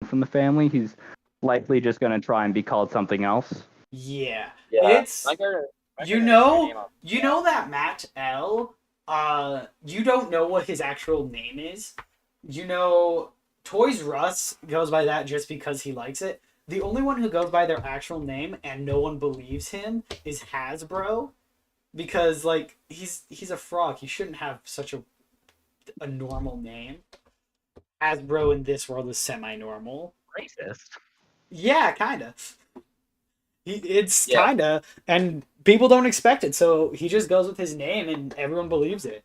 from the family, he's likely just going to try and be called something else. Yeah. Yeah, It's my you character has a know name on. you know that Matt L. You don't know what his actual name is. You know Toys R Us goes by that just because he likes it. The only one who goes by their actual name and no one believes him is Hasbro, because like he's a frog. He shouldn't have such a normal name. Hasbro in this world is semi-normal. Racist. Yeah, kind of. It's Yeah, kind of, and people don't expect it, so he just goes with his name, and everyone believes it.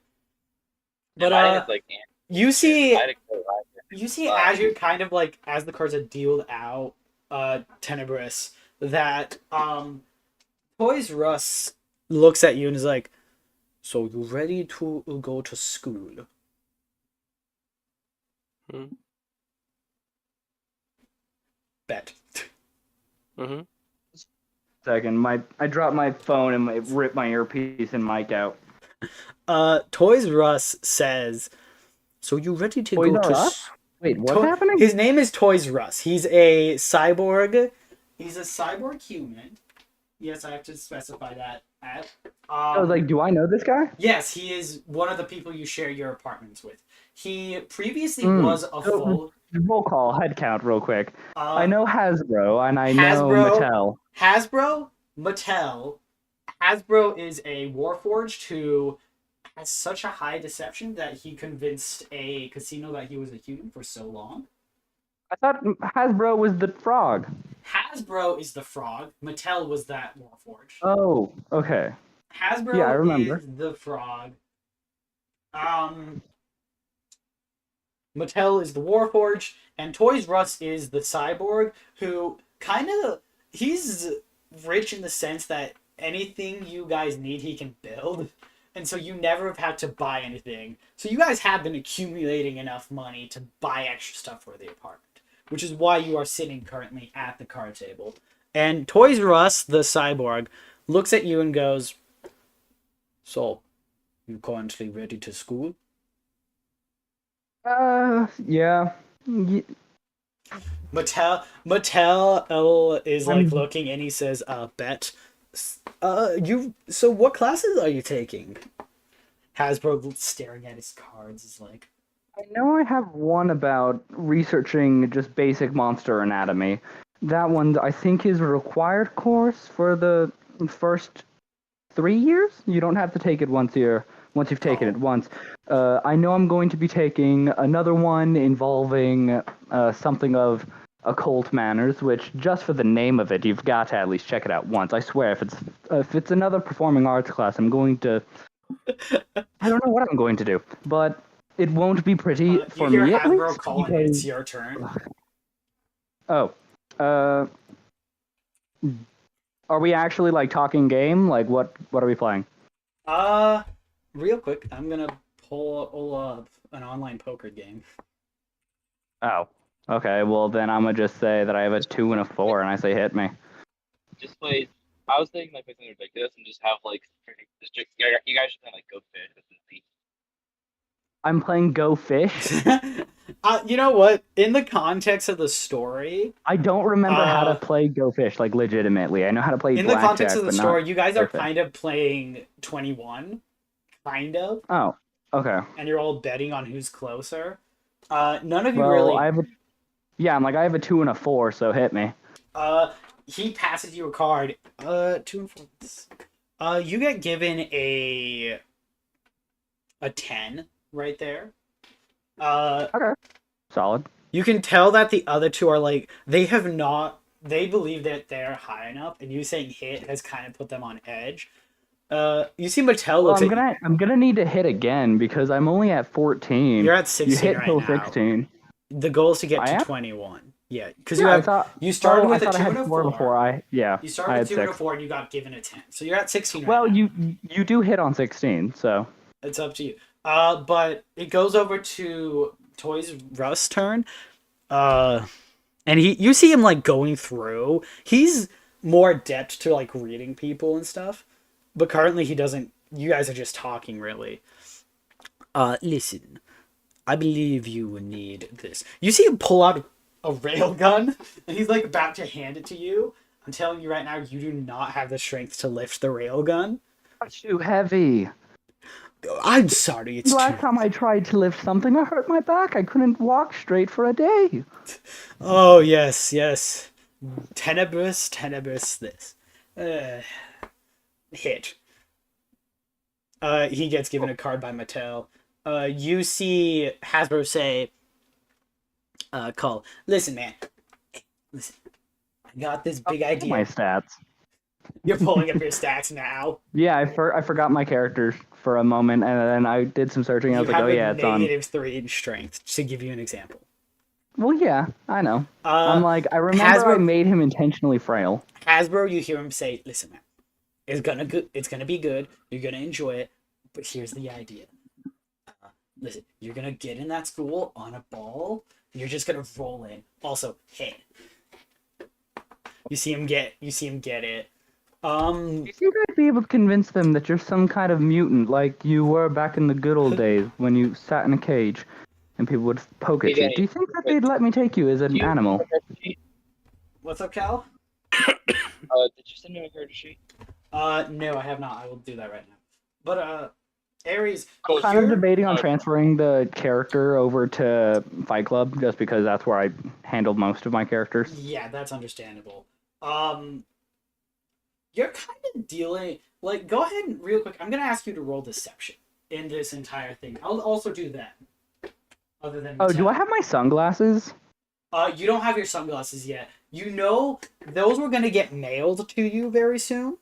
yeah, But my name is like you Andrew. see, I had to go you see, live. as you're kind of like as the cards are dealed out, Tenebris, that Toys R Us looks at you and is like, "So you ready to go to school?" Hmm. Bet. Mm-hmm. Second, I dropped my phone and ripped my earpiece and mic out. Toys R Us says, "So you ready to Toys go R to?" Us? Wait, what's happening? His name is Toys R Us. He's a cyborg. He's a cyborg human. Yes, I have to specify that. I was like, do I know this guy? Yes, he is one of the people you share your apartments with. He previously Mm. was a So, full roll call, head count, real quick. I uh, know Hasbro and I know Hasbro. Mattel. Hasbro, Mattel. Hasbro is a warforged who has such a high deception that he convinced a casino that he was a human for so long. I thought Hasbro was the frog. Hasbro is the frog. Mattel was that warforged. Oh, okay. Hasbro Yeah, I remember. is the frog. Mattel is the warforged, and Toys R Us is the cyborg who kind of he's rich in the sense that anything you guys need he can build. And so you never have had to buy anything. So you guys have been accumulating enough money to buy extra stuff for the apartment, which is why you are sitting currently at the card table. And Toys R Us, the cyborg, looks at you and goes, "So, you currently ready to school?" Yeah. Mattel is like looking and he says, bet. So what classes are you taking? Hasbro staring at his cards is like, I know I have one about researching just basic monster anatomy. That one, I think, is a required course for the first 3 years. You don't have to take it once you've taken it once. I know I'm going to be taking another one involving something of occult manners, which just for the name of it, you've got to at least check it out once. I swear, if it's another performing arts class, I'm going to. I don't know what I'm going to do, but it won't be pretty for you hear me at Hasbro least. calling Because... it's your turn. Oh, are we actually like talking game? Like what are we playing? Real quick, I'm gonna pull up an online poker game. Oh, okay. Well, then I'm gonna just say that I have a 2 and a 4, and I say hit me. Just play. I was thinking like something ridiculous and just have like you guys should play like Go Fish. I'm playing Go Fish. You know what? In the context of the story, I don't remember how to play Go Fish, like legitimately. I know how to play in the context blackjack, of the but story, not you guys are Go Fish. kind of playing 21, kind of. Oh, okay. And you're all betting on who's closer. None of you Well, really. I have a 2 and a 4, so hit me. He passes you a card. 2 and 4. You get given a 10 right there. Okay. Solid. You can tell that the other two are like they believe that they're high enough, and you saying hit has kind of put them on edge. You see Mattel looks I'm gonna need to hit again because I'm only at 14. You're at 16 you hit right till now. 16. The goal is to get I to am? 21. Yeah, because You started with a 2 I had and a 4 4. before. You started with 2 and a 4, and you got given a 10. So you're at 16 Well, right now. you do hit on 16, so It's up to you. But it goes over to Toys R Us' turn. And you see him like going through. He's more adept to like reading people and stuff. But currently he doesn't. You guys are just talking really. Listen. I believe you need this. You see him pull out a railgun, and he's like about to hand it to you. I'm telling you right now, you do not have the strength to lift the railgun. It's too heavy. I'm sorry, it's Last too. time I tried to lift something, I hurt my back. I couldn't walk straight for a day. Oh yes, yes. Tenebrous, this. Hit. He gets given a card by Mattel. You see Hasbro say, call. Listen, man. Listen. I got this big idea. My stats. You're pulling up your stats now. Yeah, I forgot my characters for a moment, and then I did some searching. I was You like, have oh a yeah, it's on. -3 in strength, to give you an example. Well, yeah, I know. I'm like, I remember Hasbro- I made him intentionally frail. Hasbro, you hear him say, listen, man. It's gonna be good. You're gonna enjoy it. But here's the idea. Listen, you're gonna get in that school on a ball. And you're just gonna roll in. Also, hit. You see him get it. Do you think I'd be able to convince them that you're some kind of mutant, like you were back in the good old days when you sat in a cage and people would poke at you? Do you think that they'd let me take you as an animal? What's up, Cal? Did you send me a character sheet? No, I have not. I will do that right now. But Aries, I'm kind of debating on transferring the character over to Fight Club just because that's where I handled most of my characters. Yeah, that's understandable. You're kind of dealing like go ahead and real quick. I'm gonna ask you to roll deception in this entire thing. I'll also do that. Other than do I have my sunglasses? You don't have your sunglasses yet. You know those were gonna get mailed to you very soon.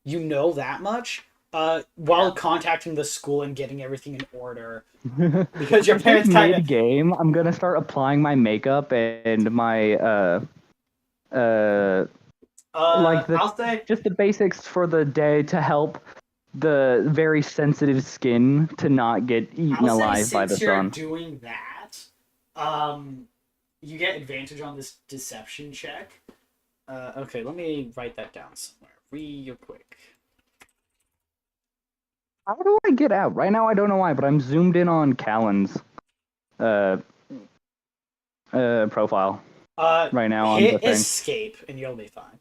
You know that much. While contacting the school and getting everything in order, because your parents kind of game. I'm gonna start applying my makeup and my like I'll say just the basics for the day to help the very sensitive skin to not get eaten alive by the since you're sun. doing that, you get advantage on this deception check. Okay, let me write that down somewhere real quick. How do I get out? Right now I don't know why, but I'm zoomed in on Callan's profile. Right now on the hit thing. escape and you'll be fine.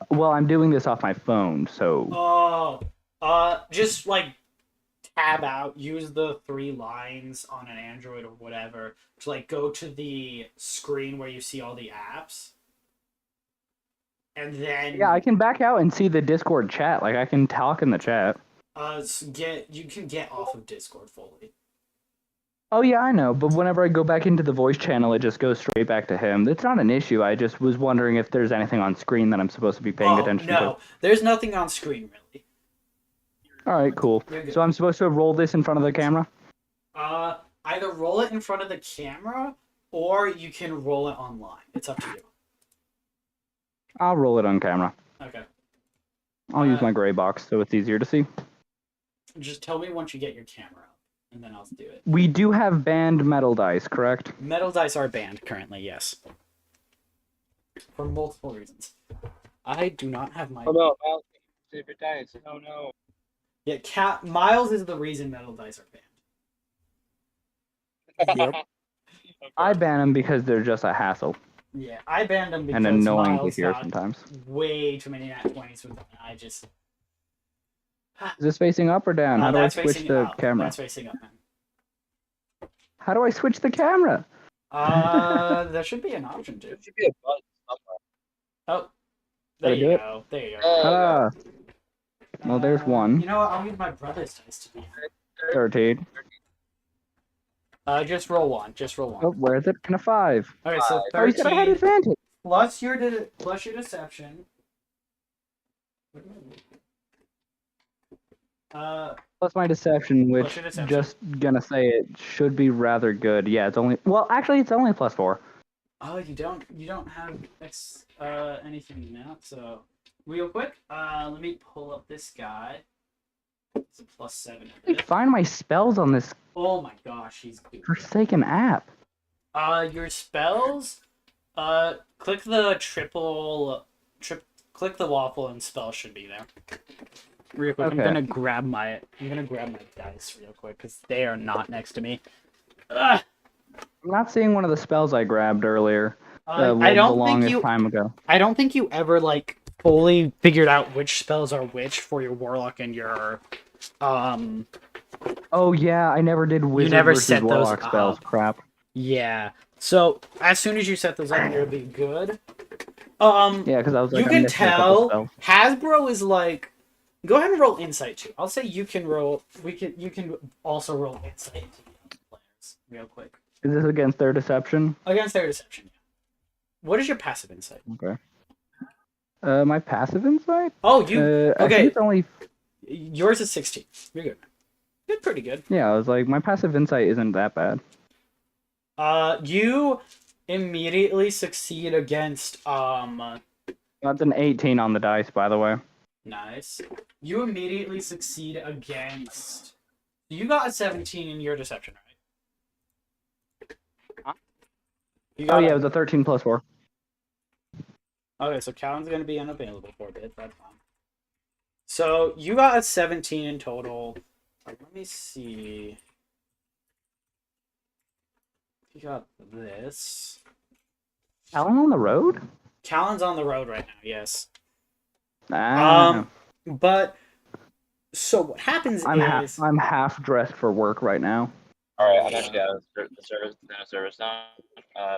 Well, I'm doing this off my phone, so just like tab out, use the 3 lines on an Android or whatever to like go to the screen where you see all the apps. And then yeah, I can back out and see the Discord chat. Like I can talk in the chat. You can get off of Discord fully. Oh yeah, I know, but whenever I go back into the voice channel, it just goes straight back to him. It's not an issue. I just was wondering if there's anything on screen that I'm supposed to be paying attention to. No, there's nothing on screen really. All right, cool. So I'm supposed to roll this in front of the camera? Either roll it in front of the camera or you can roll it online. It's up to you. I'll roll it on camera. Okay. I'll use my gray box so it's easier to see. Just tell me once you get your camera up, and then I'll do it. We do have banned metal dice, correct? Metal dice are banned currently, yes. For multiple reasons. I do not have my... Oh no, Miles, favorite dice. Oh no. Yeah, Miles is the reason metal dice are banned. Yep. Okay. I ban them because they're just a hassle. Yeah, I banned them because And annoying Miles to hear got sometimes. way too many nat 20s with them, and I just... Is this facing up or down? How do I That's switch facing the up. camera? That's facing up, man. How do I switch the camera? There should be an option to. There should be a button somewhere. Oh, there Did I do you it? go. There you go. Ah. Well, there's one. You know what? I'll use my brother's dice to be. 13. Just roll one. Just roll one. Oh, where is it? And a 5. Okay, so Oh, you said I had 13 advantage. plus your deception. Plus my deception, which Plus your deception. just gonna say it should be rather good. Yeah, it's only it's only +4. Oh, you don't have anything now. So real quick, let me pull up this guy. It's a +7. I can't find my spells on this Oh my gosh, he's good. forsaken app. Your spells. Click the click the waffle and spell should be there. Real quick, Okay. I'm gonna grab my dice real quick because they are not next to me. Ugh. I'm not seeing one of the spells I grabbed earlier. I The don't think longest you. time ago. I don't think you ever like fully figured out which spells are which for your warlock and your um. Oh yeah, I never did wizard never versus set those warlock spells. up. Crap. Yeah. So as soon as you set those up, you'll be good. Yeah, because I was You like, I'm can missing a couple tell spells. Hasbro is like. Go ahead and roll insight too. I'll say you can roll. You can also roll insight to the players real quick Is this against their deception? against their deception. What is your passive insight? Okay. My passive insight? Oh, you I think okay? it's only. Yours is 16. You're good. You're pretty good. Yeah, I was like, my passive insight isn't that bad. You immediately succeed against That's an 18 on the dice, by the way. Nice. You immediately succeed against. You got a 17 in your deception, right? Huh? You Oh got yeah, it was a 13 plus 4. Okay, so Callan's gonna be unavailable for a bit. That's fine. So you got a 17 in total. Let me see. You got this. Alan on the road? Callan's on the road right now. Yes. Ah, But so what happens I'm is I'm half dressed for work right now. All right, I'm actually out of the service now.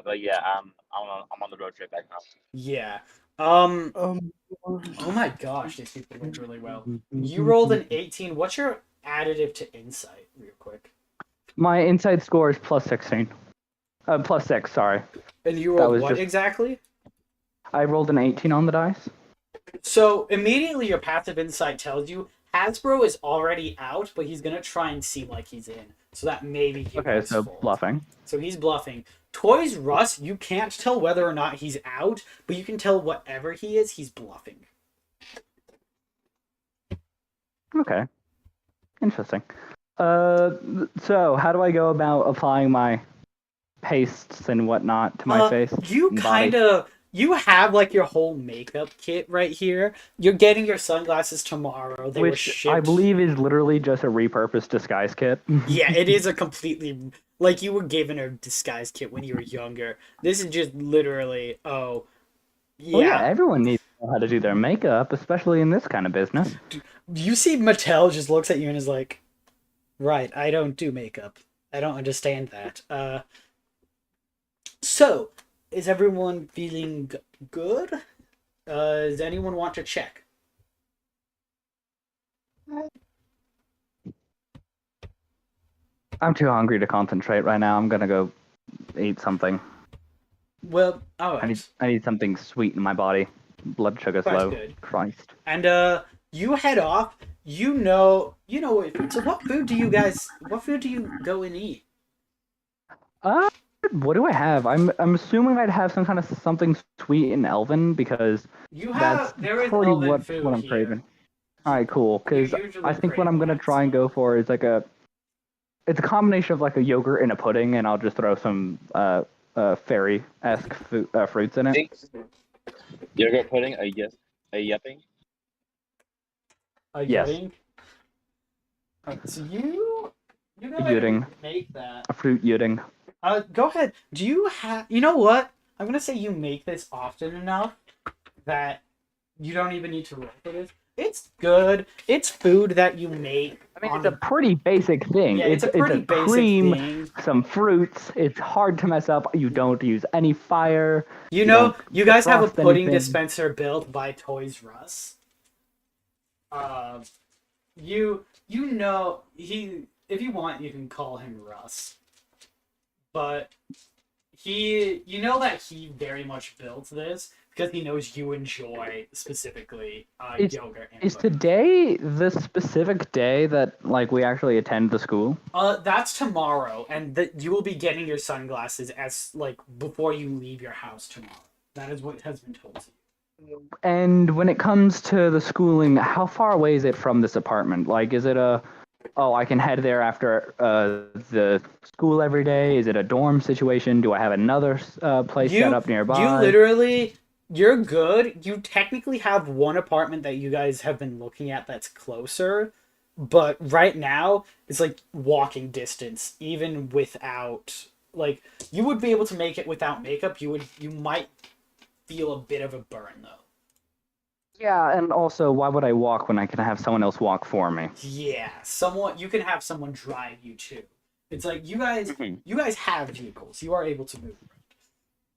But yeah, I'm on the road trip back home. yeah. Oh my gosh, these people rolled really well. You rolled an 18. What's your additive to insight, real quick? My insight score is plus 16. Plus 6, sorry. And you That rolled was what just- exactly? I rolled an 18 on the dice. So immediately your passive insight tells you Hasbro is already out, but he's gonna try and seem like he's in. So that maybe he Okay, was so fooled. bluffing. So he's bluffing. Toys Russ, you can't tell whether or not he's out, but you can tell whatever he is, he's bluffing. Okay. Interesting. So how do I go about applying my pastes and whatnot to my face? You and kind body? of you have like your whole makeup kit right here. You're getting your sunglasses tomorrow. They were Which shipped. I believe is literally just a repurposed disguise kit. Yeah, it is a completely like you were given a disguise kit when you were younger. This is just literally Well, yeah, everyone needs to know how to do their makeup, especially in this kind of business. You see Mattel just looks at you and is like, right, I don't do makeup. I don't understand that. So, is everyone feeling good? Does anyone want to check? I'm too hungry to concentrate right now. I'm gonna go eat something. Well, alright. I need something sweet in my body. Blood sugar's That's low. good. Christ. And you head off. You know. So what food do you go and eat? What do I have? I'm assuming I'd have some kind of something sweet in Elven because There is probably Elven what food I'm here. craving. All right, cool. Because usually I think what crave I'm gonna that, try and so- go for is like it's a combination of like a yogurt and a pudding, and I'll just throw some fairy-esque fruits in it. Yogurt pudding, a yupping. Yes. Yuding? Alright, so you go ahead Yuding. and make that. A fruit yuding. Go ahead. Do you have? You know what? I'm gonna say you make this often enough that you don't even need to roll for this. It's good. It's food that you make. I mean, it's a pretty basic thing. Yeah, it's a pretty basic cream, thing. some fruits. It's hard to mess up. You don't use any fire. You know, don't you guys have a defrost pudding anything. dispenser built by Toys Russ. You know if you want you can call him Russ, but you know that he very much built this because he knows you enjoy specifically yogurt. And Is pudding. today the specific day that like we actually attend the school? That's tomorrow, and you will be getting your sunglasses as like before you leave your house tomorrow. That is what has been told to you. And when it comes to the schooling, how far away is it from this apartment? Like, is it I can head there after the school every day? Is it a dorm situation? Do I have another place set up nearby? You're good. You technically have one apartment that you guys have been looking at that's closer, but right now it's like walking distance, even without like you would be able to make it without makeup. You might feel a bit of a burn though. Yeah, and also, why would I walk when I can have someone else walk for me? Yeah, you can have someone drive you too. It's like Mhm. you guys have vehicles. You are able to move.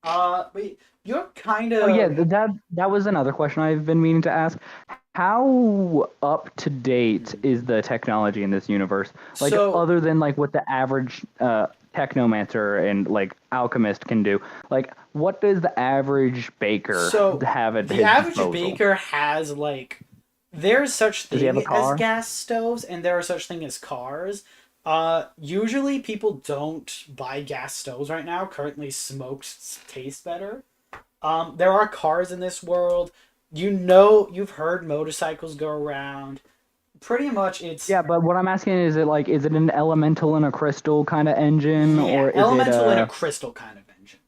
But you're kind Oh yeah, of that was another question I've been meaning to ask. How up to date is the technology in this universe? Like, so other than like what the average technomancer and like alchemist can do, like what does the average baker so have at the his average disposal? baker has like there's such Does he have thing a as car? gas stoves and there are such thing as cars. Usually people don't buy gas stoves right now. Currently, smoked taste better. There are cars in this world. You've heard motorcycles go around. Pretty much, it's Yeah, but what I'm asking is it an elemental and a crystal kind of engine, yeah, or is it elemental in a a? crystal kind of engine.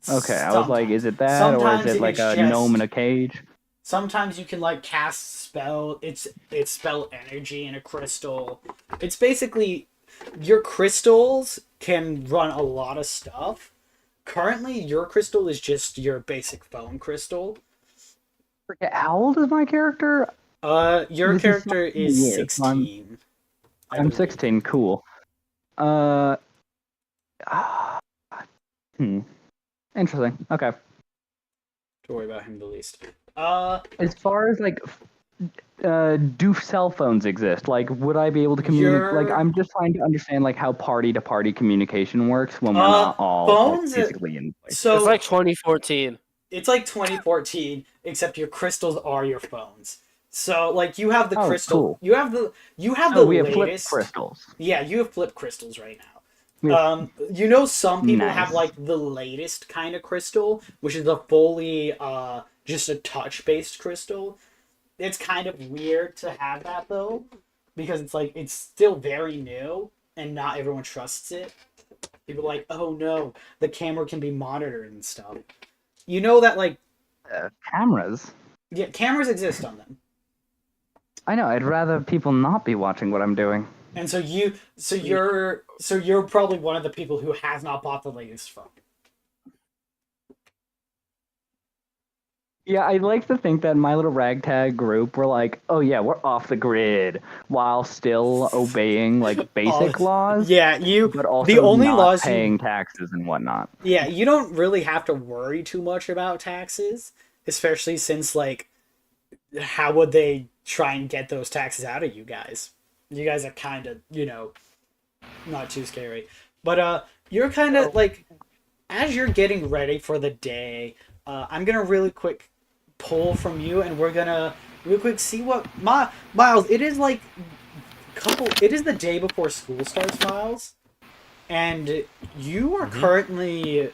Okay, I was like, Sometimes, is it that, or is sometimes it like it's a gnome in just a cage? sometimes you can like cast spell. It's spell energy in a crystal. It's basically your crystals can run a lot of stuff. Currently, your crystal is just your basic phone crystal. Forget how old is my character? Your This is character is 17 years. So 16, I I'm believe. 16. Cool. Uh, hmm. Interesting. Okay. To worry about him the least. As far as like, do cell phones exist? Like, would I be able to communicate? Like, Your I'm just trying to understand like how party to party communication works when we're uh not all like phones. physically in place. It's So like 2014. it's like 2014, except your crystals are your phones. So like you have the Oh, crystal, cool. you have the Oh, we have flip latest. crystals. Yeah, you have flip crystals right now. We have Some people have nice. like the latest kind of crystal, which is the fully just a touch based crystal. It's kind of weird to have that though, because it's like it's still very new and not everyone trusts it. People are like, oh no, the camera can be monitored and stuff. You know that like Cameras. yeah, cameras exist on them. I know. I'd rather people not be watching what I'm doing. And you're probably one of the people who has not bought the latest phone. Yeah, I like to think that my little ragtag group were like, oh yeah, we're off the grid while still obeying like Oh, basic laws, yeah, but the also only not laws paying taxes and whatnot. yeah, you don't really have to worry too much about taxes, especially since like how would they try and get those taxes out of you guys? You guys are kind of, not too scary. But you're kind of like as you're getting ready for the day, I'm gonna really quick pull from you, and we're gonna real quick see what Miles. It is like couple. It is the day before school starts, Miles, and you are currently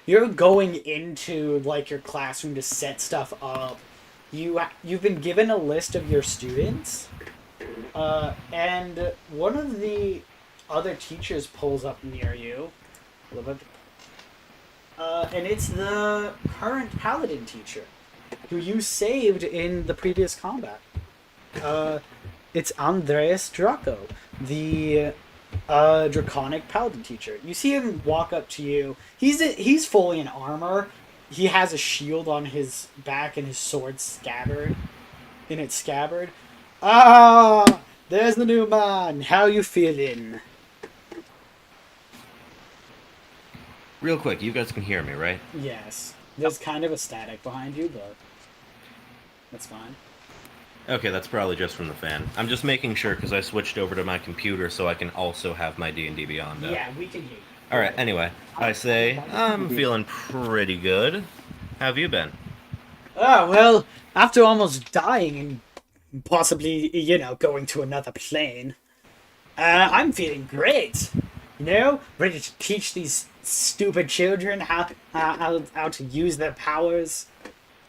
you're going into like your classroom to set stuff up. You've been given a list of your students, and one of the other teachers pulls up near you. A little bit. And it's the current paladin teacher, who you saved in the previous combat. It's Andreas Draco, the draconic paladin teacher. You see him walk up to you. He's fully in armor. He has a shield on his back and his sword scabbard in its scabbard. Ah, there's the new man. How you feeling? Real quick, you guys can hear me, right? Yes. There's kind of a static behind you, but that's fine. Okay, that's probably just from the fan. I'm just making sure because I switched over to my computer so I can also have my D&D Beyond up. Yeah, we can hear you. Alright, anyway, I say, I'm feeling pretty good. How have you been? Ah, well, after almost dying and possibly, going to another plane, I'm feeling great. Ready to teach these stupid children how to use their powers.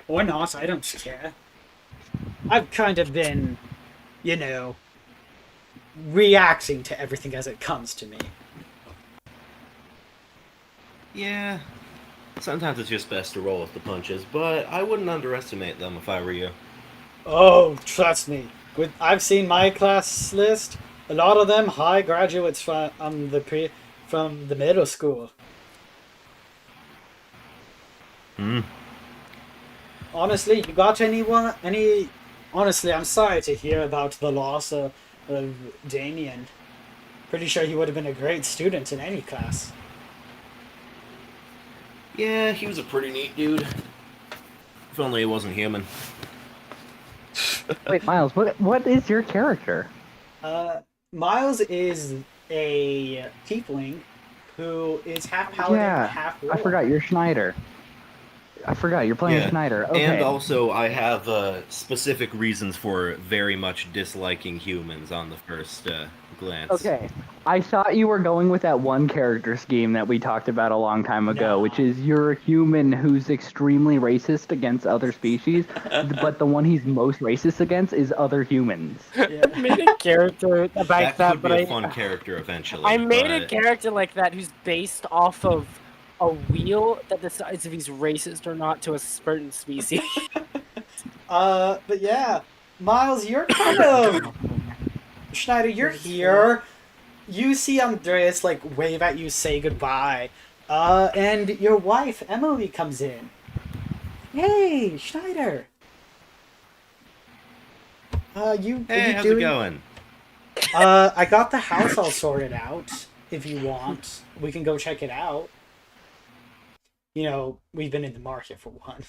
Or not, I don't care. I've kind of been, reacting to everything as it comes to me. Yeah, sometimes it's just best to roll with the punches, but I wouldn't underestimate them if I were you. Oh, trust me. I've seen my class list. A lot of them high graduates from from the middle school. Hmm. Honestly, you got any... Honestly, I'm sorry to hear about the loss of Damien. Pretty sure he would have been a great student in any class. Yeah, he was a pretty neat dude. If only he wasn't human. Wait, Miles, what is your character? Miles is a tiefling who is half paladin, Yeah, half I warlock. forgot you're Schneider. I forgot you're playing Yeah, Schneider. Okay. And also, I have specific reasons for very much disliking humans on the first glance. Okay, I thought you were going with that one character scheme that we talked about a long time ago, No. which is you're a human who's extremely racist against other species, but the one he's most racist against is other humans. Yeah. I made a character about That that, could but be a fun character eventually. I made a but- character like that who's based off of a wheel that decides if he's racist or not to a certain species. But yeah, Miles, you're kind of... Schneider, you're here. You see Andreas, like, wave at you, say goodbye. And your wife, Emily, comes in. Hey, Schneider. You... Hey, you how's doing... it going? I got the house all sorted out. If you want, we can go check it out. You know, we've been in the market for one.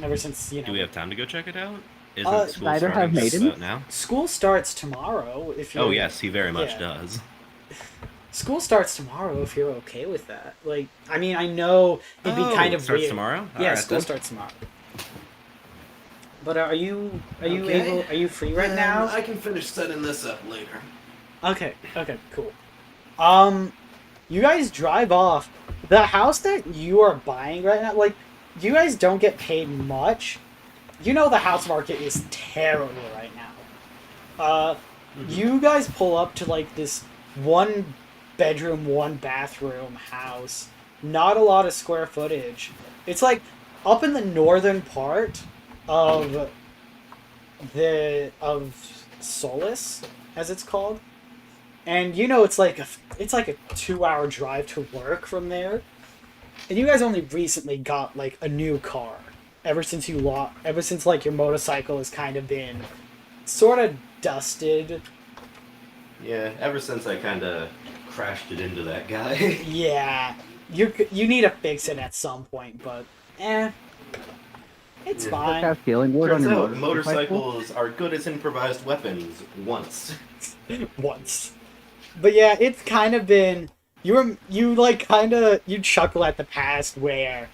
Ever since, you know... Do we have time to go check it out? Isn't school Schneider have starting just maidens? about now? School starts tomorrow, if you... Oh yes, he very much Yeah. does. School starts tomorrow, if you're okay with that. Like, I mean, I know it'd be kind it of starts weird. tomorrow? Yeah, Alright, school then. starts tomorrow. But are you Okay. are you free right now? I can finish setting this up later. Okay, cool. You guys drive off. The house that you are buying right now, like, you guys don't get paid much. You know the house market is terrible right now. You guys pull up to, like, this 1-bedroom, 1-bathroom house. Not a lot of square footage. It's, like, up in the northern part of Solace, as it's called. And you know it's like a 2-hour drive to work from there. And you guys only recently got like a new car. Ever since like your motorcycle has kind of been sort of dusted. Yeah, ever since I kind of crashed it into that guy. Yeah. You need to fix it at some point, but it's Yeah. fine. Have healing word on Turns your out motorcycles are good as improvised weapons once. Once. But yeah, it's kind of been you chuckle at the past where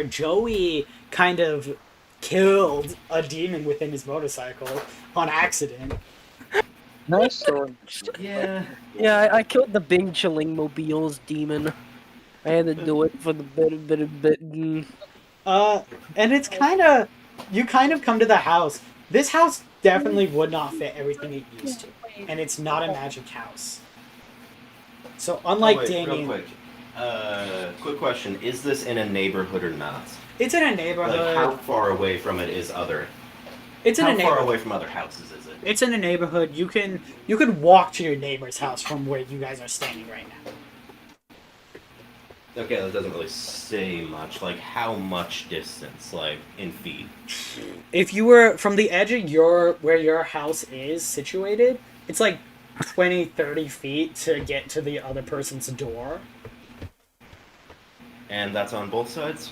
Joey kind of killed a demon within his motorcycle on accident. Nice story. Yeah. Yeah, I killed the big chilling mobiles demon. I had to do it for the bit. And it's you kind of come to the house. This house definitely would not fit everything it used to. And it's not a magic house. So unlike Real Damien, quick. Quick question: is this in a neighborhood or not? it's in a neighborhood. Like, how far away from it is other? It's in a How far neighborhood. away from other houses is it? It's in a neighborhood. You can walk to your neighbor's house from where you guys are standing right now. Okay, that doesn't really say much. Like, how much distance, like, in feet? If you were from the edge of where your house is situated, it's like 20, 30 feet to get to the other person's door. And that's on both sides?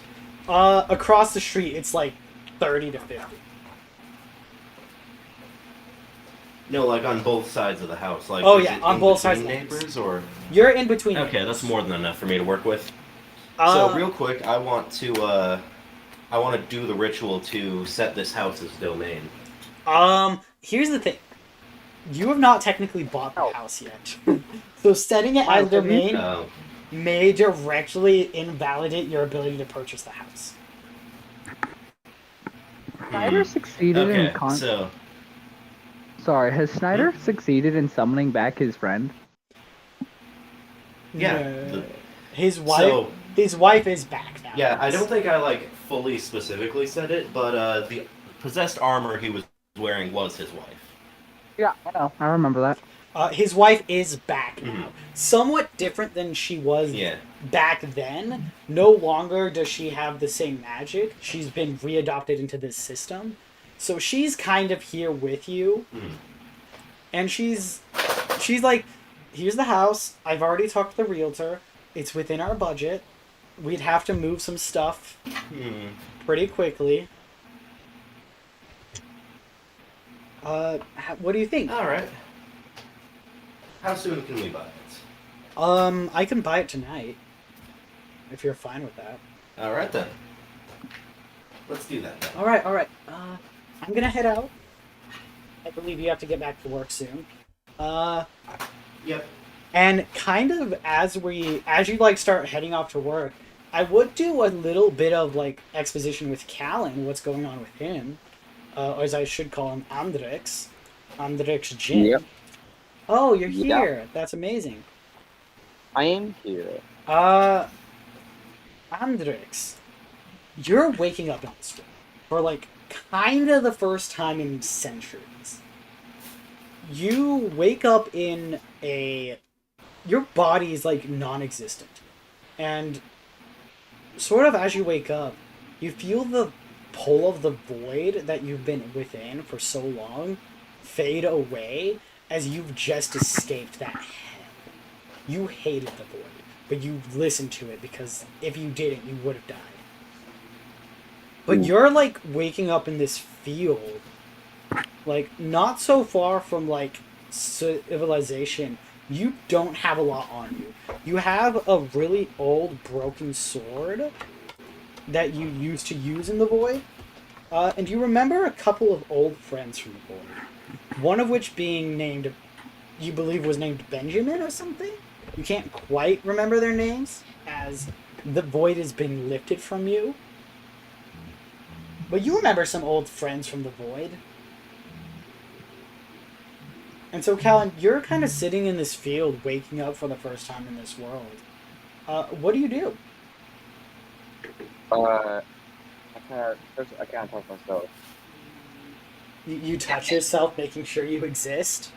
Across the street, it's like 30 to 50. No, like, on both sides of the house. Like, Oh, is yeah, it on in both sides between of the house. neighbors, or... You're in between. Okay, neighbors. that's more than enough for me to work with. Uh, So, real quick, I want to do the ritual to set this house as domain. Here's the thing. You have not technically bought the house yet. So setting it as domain Oh. may directly invalidate your ability to purchase the house. Snyder succeeded in Okay, so... Sorry, has Snyder succeeded in summoning back his friend? Yeah. No. His wife. So, His wife is back now. yeah, I don't think I, like, fully specifically said it, but, the possessed armor he was wearing was his wife. Yeah, I know. I remember that. His wife is back now. Somewhat different than she was Yeah. back then. No longer does she have the same magic. She's been readopted into this system. So she's kind of here with you. And she's like, here's the house. I've already talked to the realtor. It's within our budget. We'd have to move some stuff pretty quickly. What do you think? All right. How soon can we buy it? I can buy it tonight. If you're fine with that. All right then. Let's do that then. All right. I'm gonna head out. I believe you have to get back to work soon. Yep. And kind of as you like start heading off to work, I would do a little bit of like exposition with Callan, what's going on with him, or as I should call him, Andrix Jin. Yep. Oh, you're Yep. here. That's amazing. I am here. Andrix, you're waking up on the street for like kind of the first time in centuries. You wake up in your body is like non-existent, and sort of as you wake up, you feel the pull of the void that you've been within for so long fade away as you've just escaped that hell. You hated the void, but you listened to it because if you didn't, you would have died. But you're like waking up in this field, like not so far from like civilization. You don't have a lot on you. You have a really old broken sword that you used to use in the void. And you remember a couple of old friends from the void. One of which being named, you believe was named Benjamin or something? You can't quite remember their names, as the void has been lifted from you. But you remember some old friends from the void. And so, Callan, you're kind of sitting in this field, waking up for the first time in this world. What do you do? I can't touch myself. You touch yourself, making sure you exist?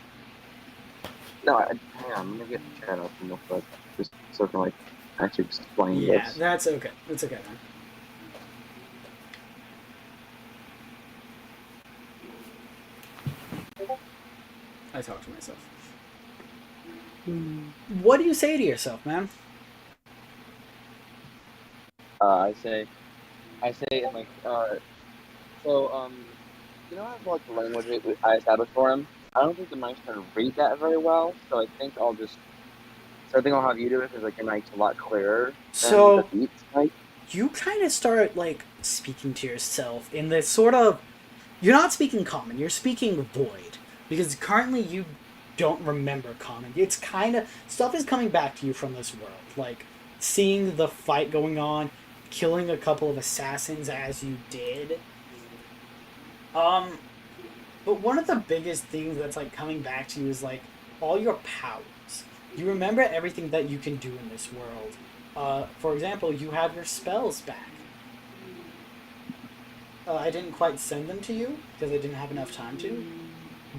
No, hang on. I'm gonna get the chat up real quick, just so I can like actually explain Yeah, this. that's okay. That's okay, man. I talk to myself. What do you say to yourself, man? I say in like so you know how like the language I established for him? I don't think the mice can read that very well, so I think I'll have you do it because like your mic's a lot clearer than So- the beats mic. You kind of start, like, speaking to yourself in this sort of... You're not speaking common, you're speaking void. Because currently you don't remember common. It's kind of... Stuff is coming back to you from this world. Like, seeing the fight going on, killing a couple of assassins as you did. But one of the biggest things that's, like, coming back to you is, like, all your powers. You remember everything that you can do in this world. For example, you have your spells back. I didn't quite send them to you, because I didn't have enough time to.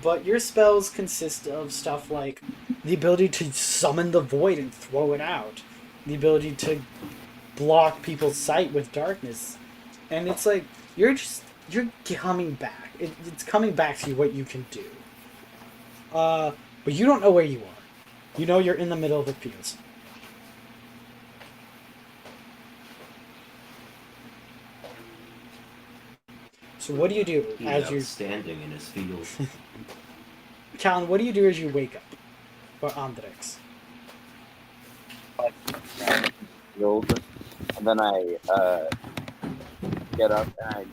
But your spells consist of stuff like the ability to summon the void and throw it out. The ability to block people's sight with darkness. And it's like, you're coming back. It's coming back to you what you can do. But you don't know where you are. You know you're in the middle of the fields. So what do you do He's as you... outstanding in his field. Callan, what do you do as you wake up? For Andrix. Field, and then I get up and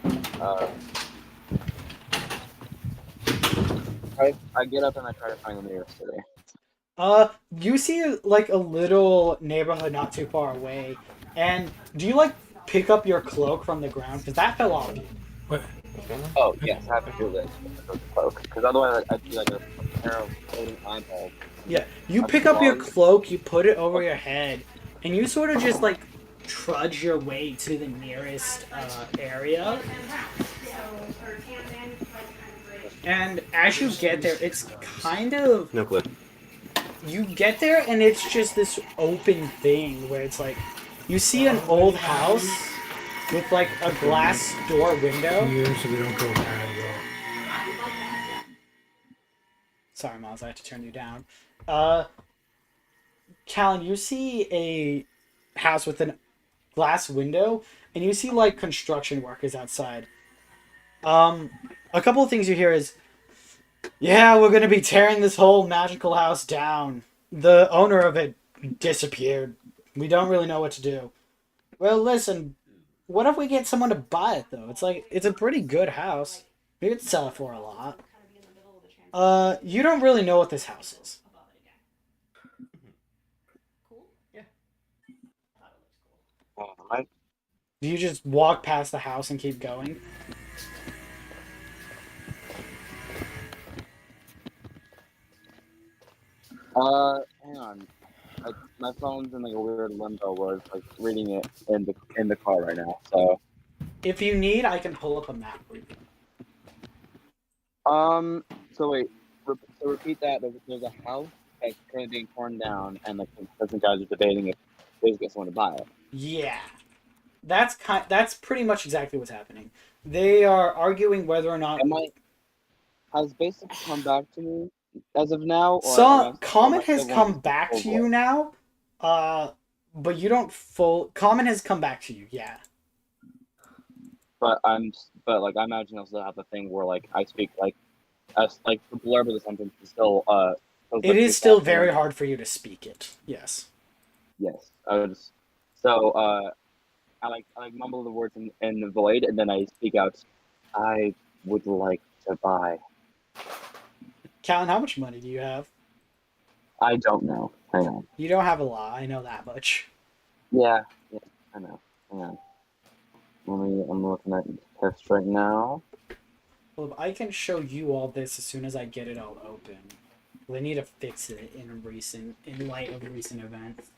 I get up and I try to find the nearest city. You see like a little neighborhood not too far away, and do you like pick up your cloak from the ground because that fell off you? Oh yes, I have to do this with the cloak because otherwise I'd be like a pair of floating eyeballs. Yeah, you pick up your cloak, you put it over your head, and you sort of just like trudge your way to the nearest area. And as you get there, it's kind of No clue. you get there and it's just this open thing where it's like you see an old house with like a glass door window. Here, so we don't go parallel. Sorry, Miles, I have to turn you down. Callan, you see a house with a glass window, and you see like construction workers outside. A couple of things you hear is, yeah, we're gonna be tearing this whole magical house down. The owner of it disappeared. We don't really know what to do. Well, listen, what if we get someone to buy it though? It's like it's a pretty good house. We could sell it for a lot. You don't really know what this house is. Do you just walk past the house and keep going? Hang on. Like my phone's in like a weird limbo where it's like reading it in the car right now. So. If you need, I can pull up a map for you. So wait. So repeat that. There's a house that's currently being torn down, and like some guys are debating if they just get someone to buy it. Yeah, that's pretty much exactly what's happening. They are arguing whether or not. Has Basic come back to me as of now? So Comet has come back to you now, but you don't Comet has come back to you, yeah. But I imagine I'll still have the thing where like I speak like the blurb of the sentence is still It is still very hard for you to speak it. Yes. Yes. I mumble the words in the void, and then I speak out. I would like to buy. Callan, how much money do you have? I don't know. Hang on. You don't have a lot. I know that much. Yeah, I know. Hang on. I'm looking at text right now. Well, I can show you all this as soon as I get it all open. They need to fix it in light of recent events.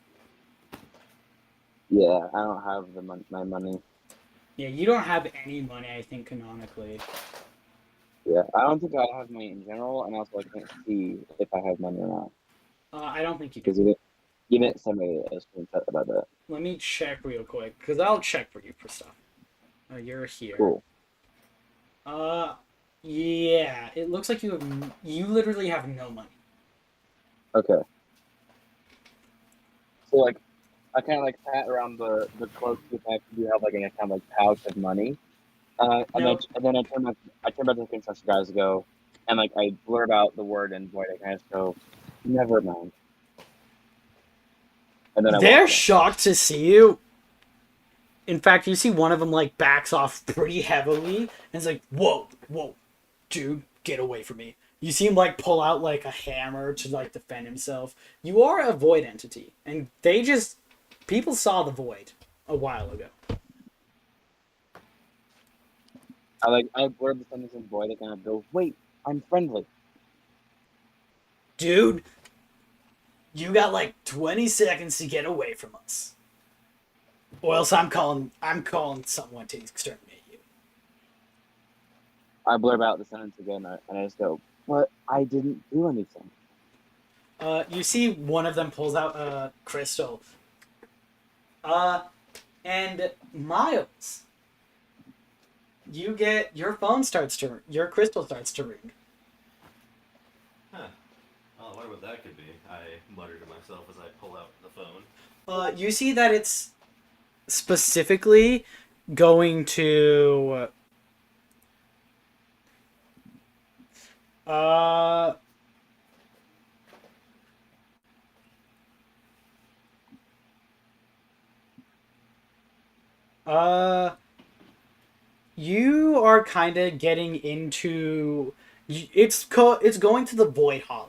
Yeah, I don't have my money. Yeah, you don't have any money, I think, canonically. Yeah, I don't think I have money in general, and also I can't see if I have money or not. I don't think you do. Because you didn't send me a screenshot about that. Let me check real quick, because I'll check for you for stuff. You're here. Cool. Yeah, it looks like you literally have no money. Okay. So like, I kind of like pat around the cloak to the fact that you have like a kind of like pouch of money, and then I turn back to the construction guys and go, and like I blurb out the word and void. I kind of go, never mind. And then they're shocked to see you. In fact, you see one of them like backs off pretty heavily, and it's like, whoa, dude, get away from me. You see him like pull out like a hammer to like defend himself. You are a void entity, and people saw the void a while ago. I blurb the sentence in void. I kind of go, wait, I'm friendly. Dude, you got like 20 seconds to get away from us. Or else I'm calling someone to exterminate you. I blurb out the sentence again, and I just go, but I didn't do anything. You see one of them pulls out a crystal. And Miles, your your crystal starts to ring. Huh. Oh, I wonder what that could be. I mutter to myself as I pull out the phone. You see that it's specifically going to you are kind of getting into it's going to the void hotline,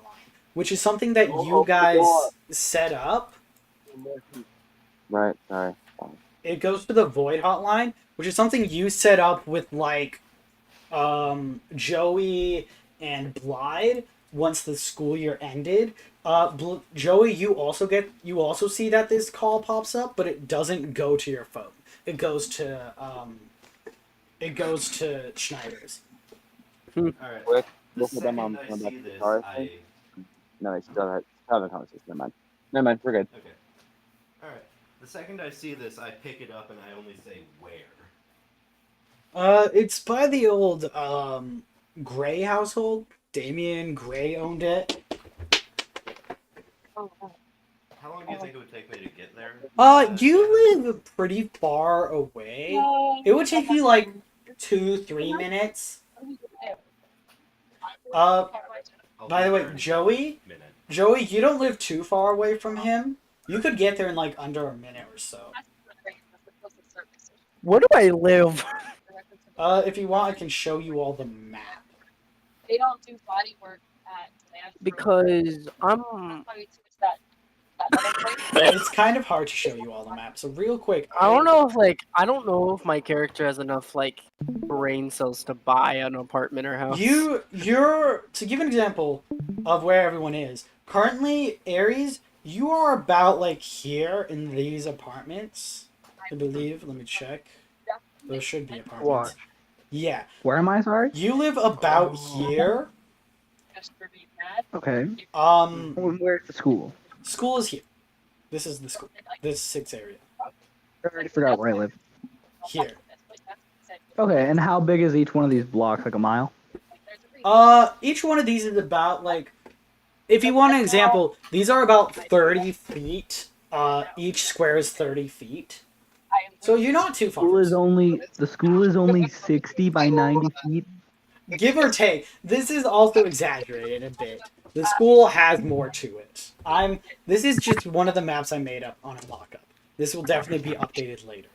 which is something that you guys set up. Right, sorry. It goes to the void hotline, which is something you set up with like Joey and Blythe once the school year ended. Joey, you also see that this call pops up, but it doesn't go to your phone. It goes to Schneider's. All right. both of them second on I the see this, guitar thing. No, I still have a conversation. Never mind. Never mind. We're good. Okay. All right. The second I see this, I pick it up and I only say where. It's by the old Gray household. Damian Gray owned it. How long do you think it would take me to get there? You live pretty far away. It would take you like 2-3 minutes. I'll By be the way, there in Joey, a minute. Joey, you don't live too far away from him. You could get there in like under a minute or so. Where do I live? If you want, I can show you all the map. They don't do body work at Because I'm. It's kind of hard to show you all the map. So real quick, I don't know if my character has enough brain cells to buy an apartment or house. You're to give an example of where everyone is. Currently, Aries, you are about like here in these apartments. I believe. Let me check. There should be apartments. What? Yeah. Where am I? Sorry. You live about here. Okay. Where's the school? School is here. This is the school. This 6 area. I already forgot where I live. Here. Okay, and how big is each one of these blocks? Like a mile? Each one of these is about like, if you want an example, these are about 30 feet. Each square is 30 feet. So you're not too far. The school is only 60 by 90 feet. Give or take. This is also exaggerated a bit. The school has more to it. This is just one of the maps I made up on a mock-up. This will definitely be updated later.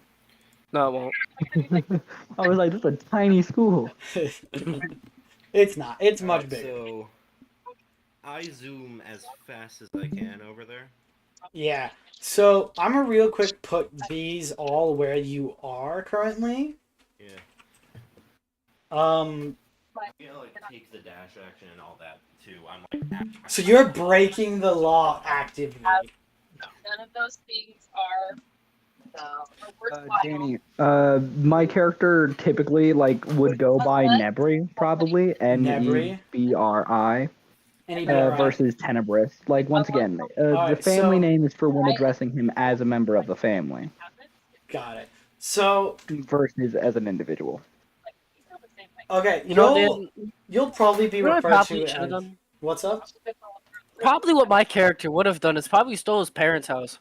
No, it won't. I was like, this is a tiny school. It's not. It's much Alright, bigger. So I zoom as fast as I can over there. Yeah. So I'm gonna real quick put these all where you are currently. Yeah. You know, like take the dash action and all that too. I'm like. So you're breaking the law actively. None of those things are worthwhile. Danny, my character typically would go by Nebri, probably Nebri? Nebri, Anybody versus Tenebrous. Once again, the Alright, family so- name is for when addressing him as a member of the family Got it. So versus as an individual. okay, You know, you'll probably be you know what I referred probably to should have as done? what's up? Probably what my character would have done is probably stole his parents' house.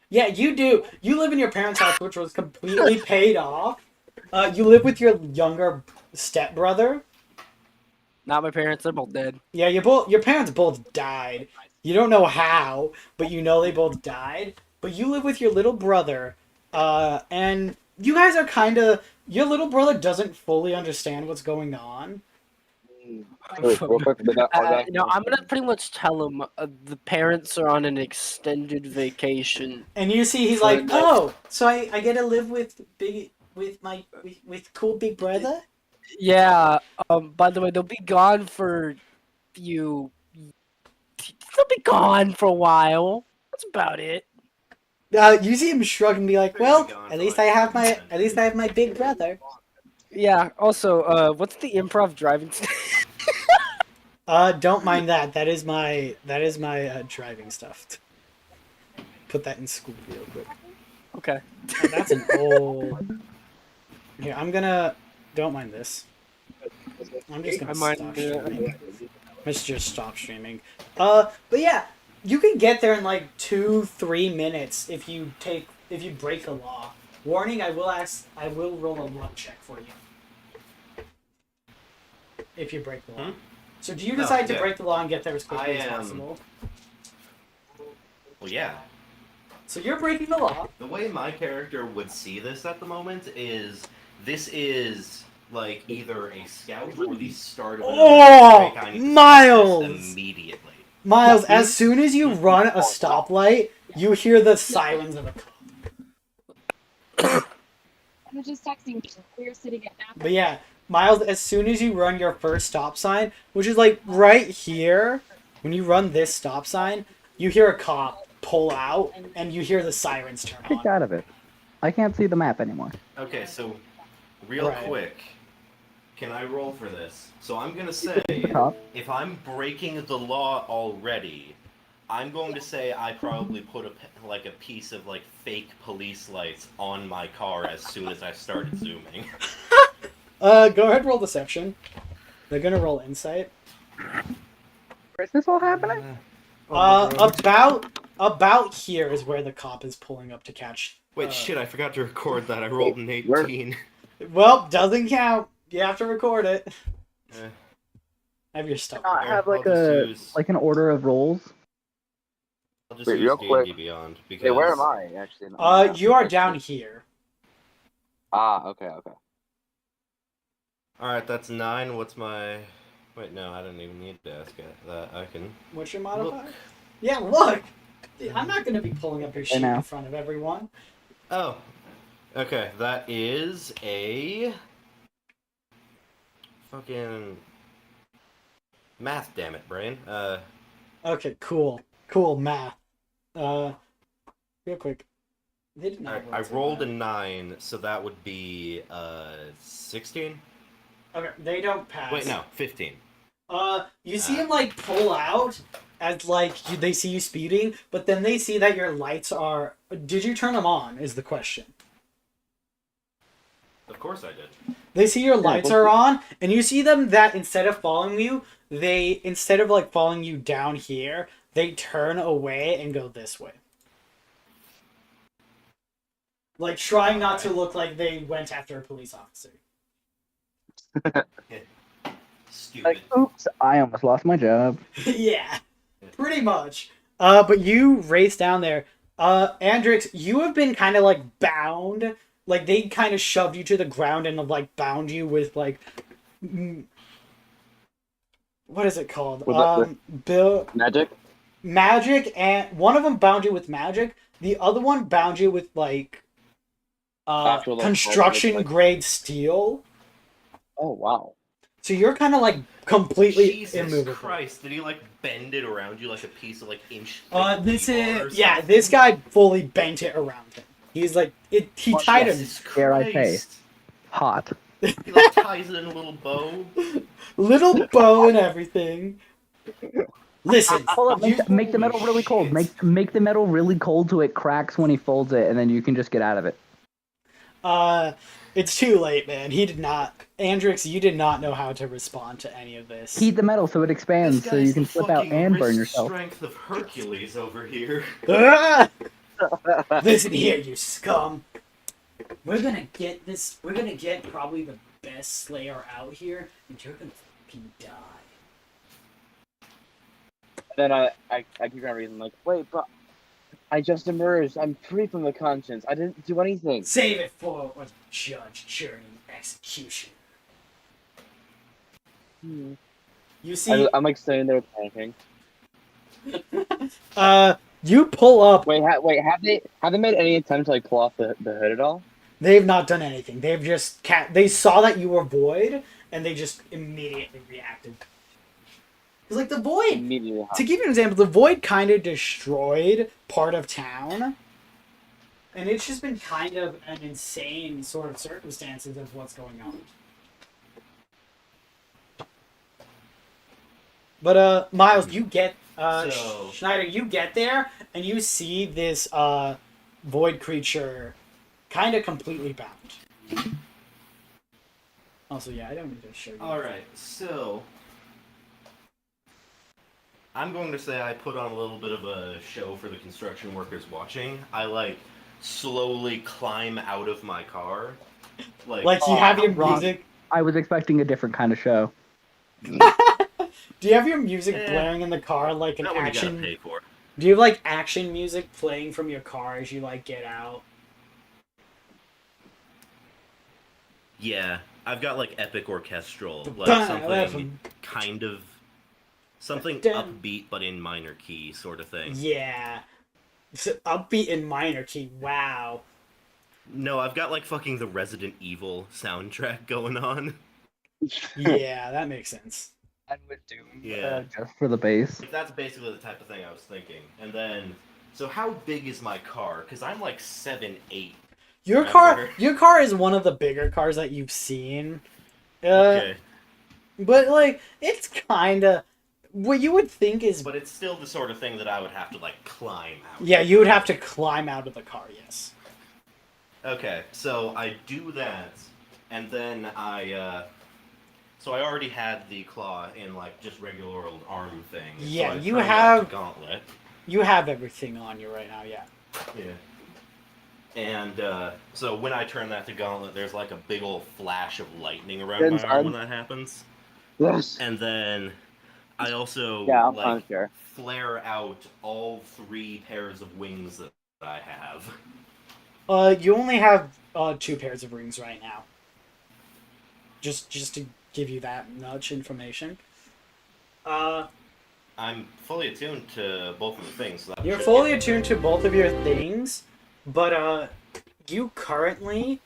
Yeah, you do. You live in your parents' house, which was completely paid off. You live with your younger stepbrother. Not my parents, they're both dead. Yeah, your parents both died. You don't know how, but you know they both died. But you live with your little brother, and you guys are your little brother doesn't fully understand what's going on. Wait, real quick, I'm gonna pretty much tell him the parents are on an extended vacation. And you see he's For like, a night. oh, so I get to live with cool big brother? Yeah. By the way, they'll be gone for few. They'll be gone for a while. That's about it. You see him shrug and be like, well, at least I have my big brother. Yeah. Also, what's the improv driving? Don't mind that. That is my driving stuff. Put that in school real quick. Okay. Oh, that's an old. Here, don't mind this. I'm just gonna stop streaming. Let's just stop streaming. But yeah, you can get there in 2-3 minutes if you break the law. Warning: I will roll a luck check for you if you break the law. So do you decide to yeah. break the law and get there as quickly I as am- possible? Well, yeah. So you're breaking the law. The way my character would see this at the moment is this is either a scout or the start of an Oh, break. I need to stop Miles! this immediately. Miles, as soon as you run a stoplight, you hear the sirens of a cop. I was just texting you. We were sitting at nap. But yeah, Miles, as soon as you run your first stop sign, which is right here, when you run this stop sign, you hear a cop pull out, and you hear the sirens turn Kicked on. out of it. I can't see the map anymore. Okay, so real Right. quick, Can I roll for this? So I'm gonna say, if I'm breaking the law already, I'm going to say I probably put a piece of like fake police lights on my car as soon as I started zooming. Go ahead, roll deception. They're gonna roll insight. Is this all happening? About here is where the cop is pulling up to catch. Wait, shit! I forgot to record that. I rolled an 18. Well, doesn't count. You have to record it. Have your stuff. Not have I'll like just use- an order of rolls. I'll just Wait, use real quick. D&D Beyond because. Hey, where am I actually? You are down here. Okay. All right, that's 9. What's my? Wait, no, I don't even need to ask that. I can. What's your modifier? Look. Yeah, look. I'm not gonna be pulling up your sheet know. in front of everyone. Oh. Okay, that is a. Fucking. Math, damn it, brain. Okay, cool, math. Real quick. They did not. I rolled a 9, so that would be 16. Okay, they don't pass. Wait, no, 15. You see him like pull out as like they see you speeding, but then they see that your lights are. Did you turn them on? Is the question. Of course I did. They see your lights are on, and you see them that instead of following you, instead of like following you down here, they turn away and go this way. Like trying not to look like they went after a police officer. Stupid. Like, oops, I almost lost my job. Yeah, pretty much. But you race down there. Andrix, you have been kind of like bound. Like they kind of shoved you to the ground and like bound you with like, what is it called? Magic, and one of them bound you with magic. The other one bound you with like, construction grade steel. Oh wow. So you're kind of like completely Jesus immovable. Christ! Did he like bend it around you like a piece of like inch? This guy fully bent it around him. He's like he tied him. Dare I say, hot. He like ties it in a little bow. Little bow and everything. Listen, Make the metal really cold. Make the metal really cold so it cracks when he folds it, and then you can just get out of it. It's too late, man. He did not. Andrix, you did not know how to respond to any of this. Heat the metal so it expands, so you can flip out and burn yourself. Strength of Hercules over here. Listen here, you scum. We're gonna get this. We're gonna get probably the best Slayer out here, and you're gonna fucking die. Then I keep on reading like, wait, but I just emerged. I'm free from the conscience. I didn't do anything. Save it for a judge, jury, execution. You see, I'm like sitting there panicking. you pull up. Wait, have they made any attempt to like pull off the hood at all? They've not done anything. They've just they saw that you were void, and they just immediately reacted. Because like the void, to give you an example, the void kind of destroyed part of town, and it's just been kind of an insane sort of circumstances of what's going on. But Miles, you get Schneider, you get there, and you see this void creature kind of completely bound. Also, yeah, I don't need to show you. Alright, so I'm going to say I put on a little bit of a show for the construction workers watching. I like slowly climb out of my car. Like you have your music. I was expecting a different kind of show. Do you have your music blaring in the car like an Not what you action? gotta pay for. Do you have like action music playing from your car as you like get out? Yeah, I've got like epic orchestral, like something upbeat but in minor key sort of thing. Yeah, so upbeat in minor key. Wow. No, I've got like fucking the Resident Evil soundtrack going on. Yeah, that makes sense. And with Doom. Yeah, Just for the bass. that's basically the type of thing I was thinking. And then, so how big is my car? Because I'm like 7'8". Your car is one of the bigger cars that you've seen. Okay, But like, it's kind of what you would think is. but it's still the sort of thing that I would have to like climb out. Yeah, you would have to climb out of the car. Yes. Okay, so I do that, and then so I already had the claw in like just regular old arm thing. Yeah, so I you turned out have- the gauntlet. You have everything on you right now. Yeah. Yeah. And so when I turn that to gauntlet, there's like a big old flash of lightning around Good my arm inside. when that happens. Yes. And then I also Yeah, I'm like sure. flare out all 3 pairs of wings that I have. You only have 2 pairs of rings right now. Just to give you that much information. I'm fully attuned to both of the things. So that You're should fully get- attuned to both of your things, but you currently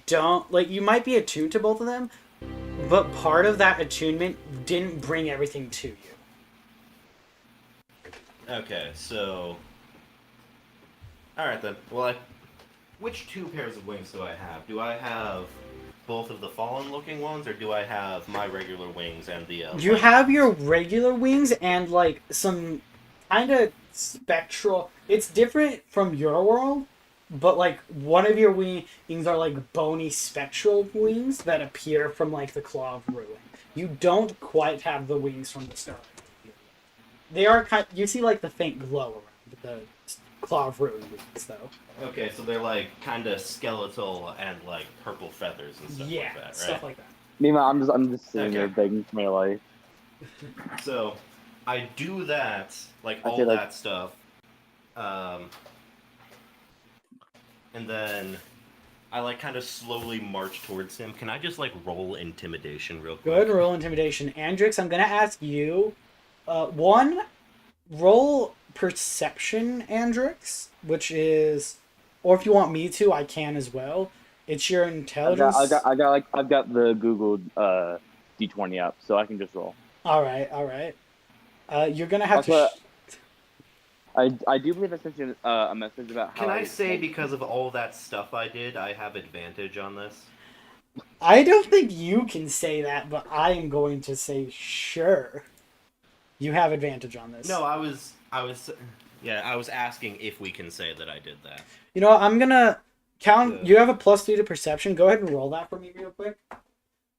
don't like. You might be attuned to both of them, but part of that attunement didn't bring everything to you. Okay, so. Alright then. Well, which 2 pairs of wings do I have? Do I have both of the fallen looking ones, or do I have my regular wings and the. You have your regular wings and like some kind of spectral. It's different from your world, but like one of your wings are like bony spectral wings that appear from like the Claw of Ruin. You don't quite have the wings from the start. They are kind. You see like the faint glow around the Claw of Ruin wings, though. Okay, so they're like kind of skeletal and like purple feathers and stuff Yeah, like that, right? stuff like that. Meanwhile, I'm just sitting there Okay. begging for my life. So, I do that, like all Okay, like- that stuff, and then I like kind of slowly march towards him. Can I just like roll intimidation real quick? Go ahead and roll intimidation. Andrix, I'm gonna ask you, one, roll perception, Andrix, which is, or if you want me to, I can as well. It's your intelligence. I've got the Google D20 up, so I can just roll. All right. You're gonna have Also, to. I do believe I sent you a message about how. Can I say because of all that stuff I did, I have advantage on this? I don't think you can say that, but I am going to say sure. You have advantage on this. No, I was asking if we can say that I did that. You know what? I'm gonna count. The- You have a +3 to perception. Go ahead and roll that for me, real quick.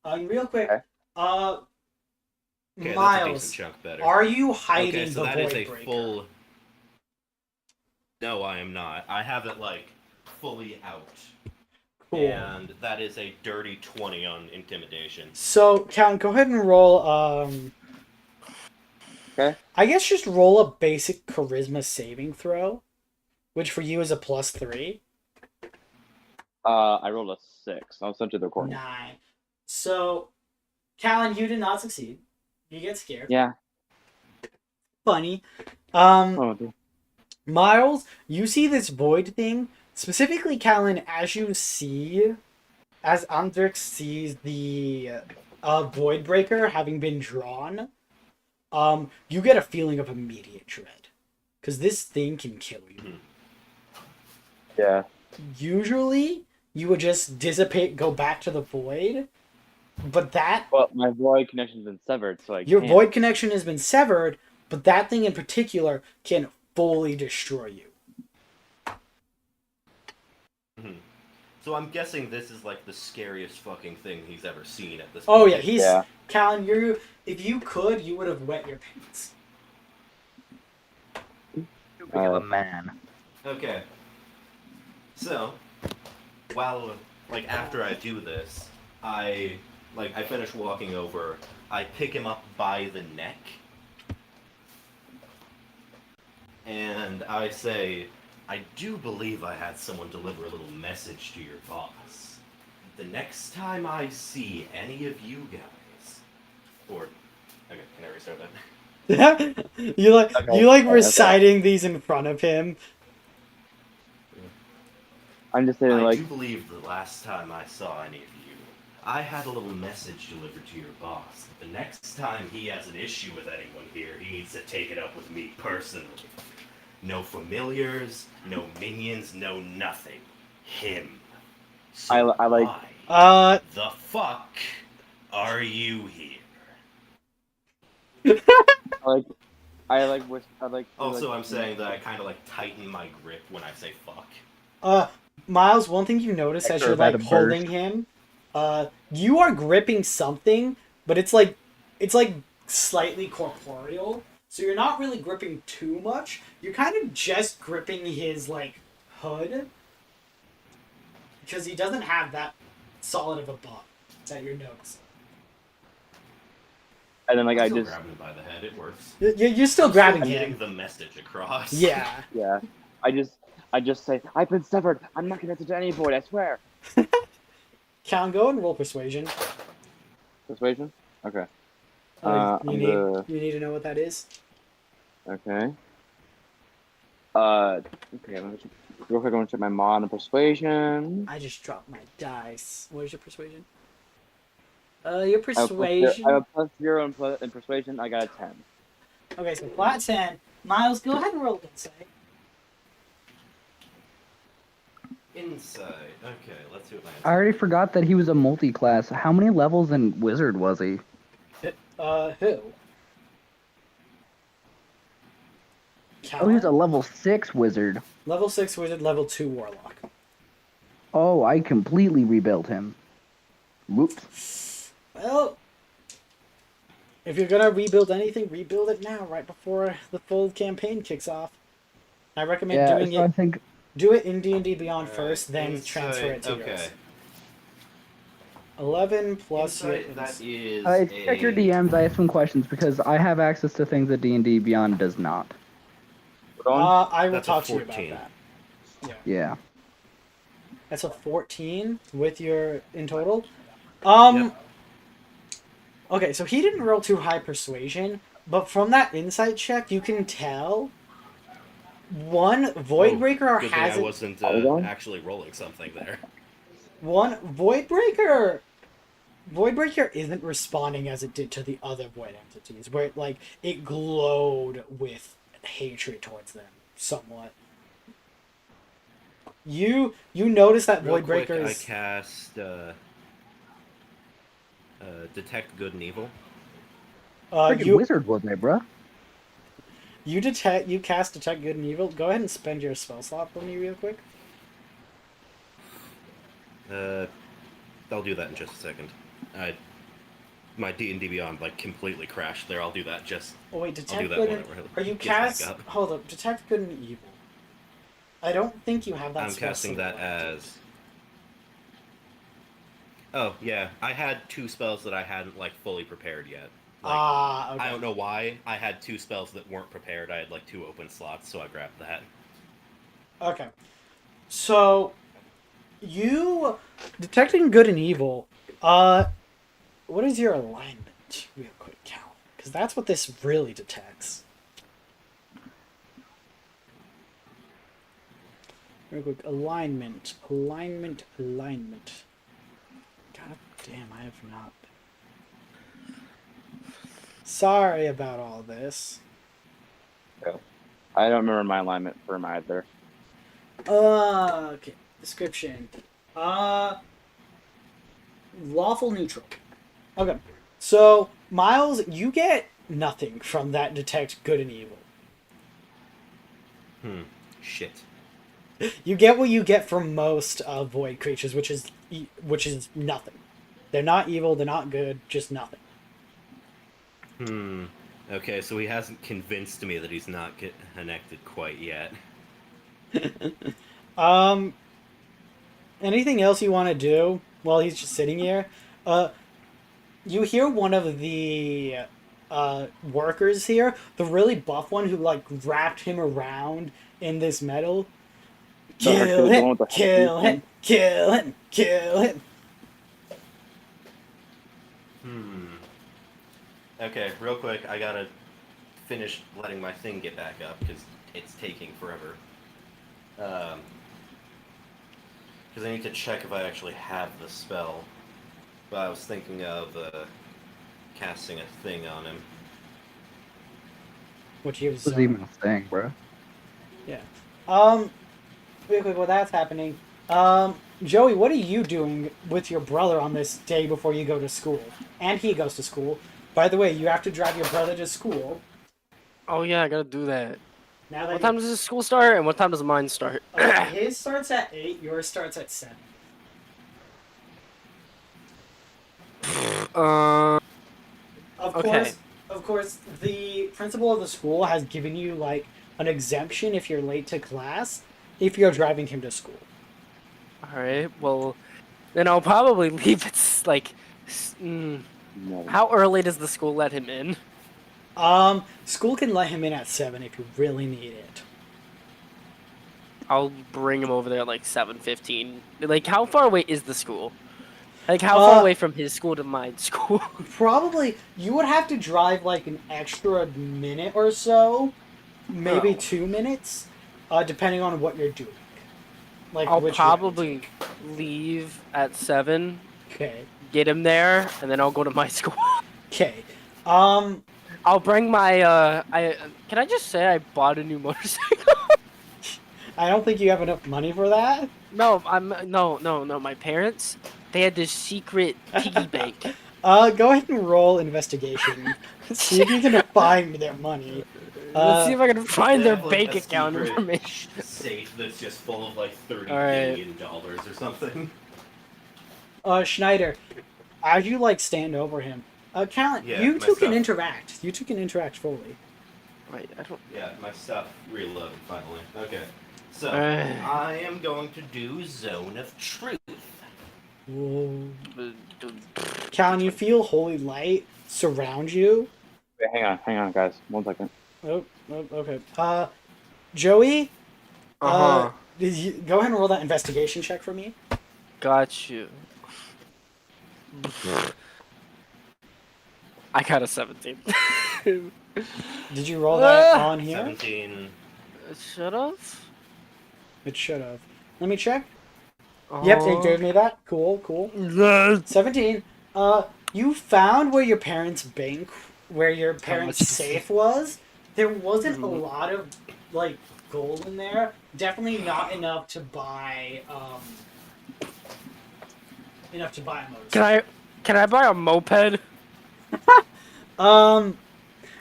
Real quick. Okay. Okay, that's a Miles, decent chunk better. are you hiding Okay, so the that void is a breaker? full. No, I am not. I have it like fully out. Cool. And that is a dirty 20 on intimidation. So, Count, go ahead and roll. Okay. I guess just roll a basic charisma saving throw, which for you is a +3. I rolled a 6. I'll send to the corner. 9. So, Callan, you did not succeed. You get scared. Yeah. Funny. Oh, dude. Miles, you see this void thing. Specifically, Callan, as Andrix sees the void breaker having been drawn, you get a feeling of immediate dread. Because this thing can kill you. Yeah. Usually, you would just dissipate, go back to the void. But Well, my void connection's been severed, so your can't. void connection has been severed, but that thing in particular can fully destroy you. So I'm guessing this is like the scariest fucking thing he's ever seen at this Oh point. yeah, he's Yeah. Callan. If you could, you would have wet your pants. Too big of a man. Okay. So, while, like, after I do this, I finish walking over, I pick him up by the neck, and I say, I do believe I had someone deliver a little message to your boss. The next time I see any of you guys, or, okay, can I restart that? you like Okay. reciting these in front of him. I'm just saying, I like, do believe the last time I saw any of you, I had a little message delivered to your boss. The next time he has an issue with anyone here, he needs to take it up with me personally. No familiars, no minions, no nothing. Him. So I like- why the fuck Are you here? Also, I'm saying that I kind of like tighten my grip when I say fuck. Miles, one thing you notice as Sure, you're about like to holding burst. him, you are gripping something, but it's like slightly corporeal. So you're not really gripping too much. You're kind of just gripping his like hood because he doesn't have that solid of a butt that you're noticing. And then like I'm I still just grabbing him by the head. It works. You're still I'm grabbing getting him. the message across. Yeah. yeah, I just say I've been severed. I'm not connected to any void. I swear. Cal, go and roll persuasion. Persuasion. Okay. You need to know what that is. Okay. Okay. Real quick, I'm gonna check my mod and persuasion. I just dropped my dice. What is your persuasion? Your I have persuasion. a +0 in persuasion. I got a 10. Okay, so flat 10. Miles, go ahead and roll insight. Insight. Okay, let's see what my I already forgot that he was a multi-class. How many levels in Wizard was he? Who? Oh, he was a level 6 Wizard. Level 6 wizard, level 2 warlock. Oh, I completely rebuilt him. Whoops. Well, if you're gonna rebuild anything, rebuild it now, right before the full campaign kicks off. I recommend doing so it. I think Do it in D&D Beyond first, then Insight, transfer it to okay. yours. 11 plus your Insight, that is check your DMs. I have some questions because I have access to things that D&D Beyond does not. I will That's a talk to you about 14. that. Yeah. Yeah. That's a 14 with your in total. Yep. Okay, so he didn't roll too high persuasion, but from that insight check, you can tell one Voidbreaker Good thing I hasn't. wasn't actually rolling something there. One Voidbreaker isn't responding as it did to the other void entities, where it glowed with hatred towards them somewhat. You notice that Real quick, I Voidbreakers. cast Detect Good and Evil. Freaking wizard was I, bruh? You cast Detect Good and Evil. Go ahead and spend your spell slot for me real quick. I'll do that in just a second. My D&D Beyond completely crashed there. I'll do that just. Oh wait, I'll do Detect that Good whenever and... it Are you gets back up. Hold up, Detect Good and Evil. I don't think you have that I'm spell casting that selected. as. Oh yeah, I had 2 spells that I hadn't fully prepared yet. Okay. I don't know why. I had 2 spells that weren't prepared. I had 2 open slots, so I grabbed that. Okay. So, you... Detecting Good and Evil, what is your alignment, real quick, Cal? Because that's what this really detects. Real quick, alignment. God damn, I have not been... Sorry about all this. I don't remember my alignment for him either. Okay. Description. Lawful neutral. Okay. So, Miles, you get nothing from that detect good and evil. Shit. You get what you get from most void creatures, which is nothing. They're not evil, they're not good, just nothing. Okay, so he hasn't convinced me that he's not connected quite yet. Anything else you want to do while he's just sitting here? You hear one of the workers here, the really buff one who wrapped him around in this metal. Kill him! Kill him! Kill him! Kill him! Okay, real quick, I gotta finish letting my thing get back up because it's taking forever. Because I need to check if I actually have the spell. But I was thinking of casting a thing on him. Which gives This was even a thing, bro. Yeah. Real quick, while that's happening, Joey, what are you doing with your brother on this day before you go to school? And he goes to school. By the way, you have to drive your brother to school. Oh yeah, I gotta do that. Now that What time does his school start, and what time does mine start? his starts at 8, yours starts at 7. uh, Of Okay. course, of course, the principal of the school has given you like an exemption if you're late to class, if you're driving him to school. all right. Well, then I'll probably leave. It's like, No. how early does the school let him in? School can let him in at 7 if you really need it. I'll bring him over there at like 7:15. Like, how far away is the school? Like, how far away from his school to my school? Probably you would have to drive like an extra minute or so, maybe Oh. 2 minutes, depending on what you're doing. Like I'll which probably leave at 7, Okay. get him there, and then I'll go to my school. Okay. I'll bring my can I just say I bought a new motorcycle? I don't think you have enough money for that. No, no. My parents, they had this secret piggy bank. Go ahead and roll investigation. See if you can find their money. Let's see if I can find their They have, like, bank a account secret information. safe that's just full of like $30 Alright. billion or something. Schneider, as you like stand over him, Callan, Yeah, you my two can stuff. interact. You two can interact fully. Wait, I don't. Yeah, my stuff reloaded finally. Okay. So, Alright. I am going to do Zone of Truth. Whoa. Callan, you feel holy light surround you. Wait, hang on, guys. 1 second. Oh, okay. Joey, Uh-huh. go ahead and roll that investigation check for me. Got you. I got a 17. Did you roll that on here? 17. Shut up. It should have. Let me check. Yep, it gave me that. Cool. 17. You found where your parents' bank, where your parents' much? safe was. There wasn't a lot of like gold in there. Definitely not enough to buy a motorcycle. Can I buy a moped?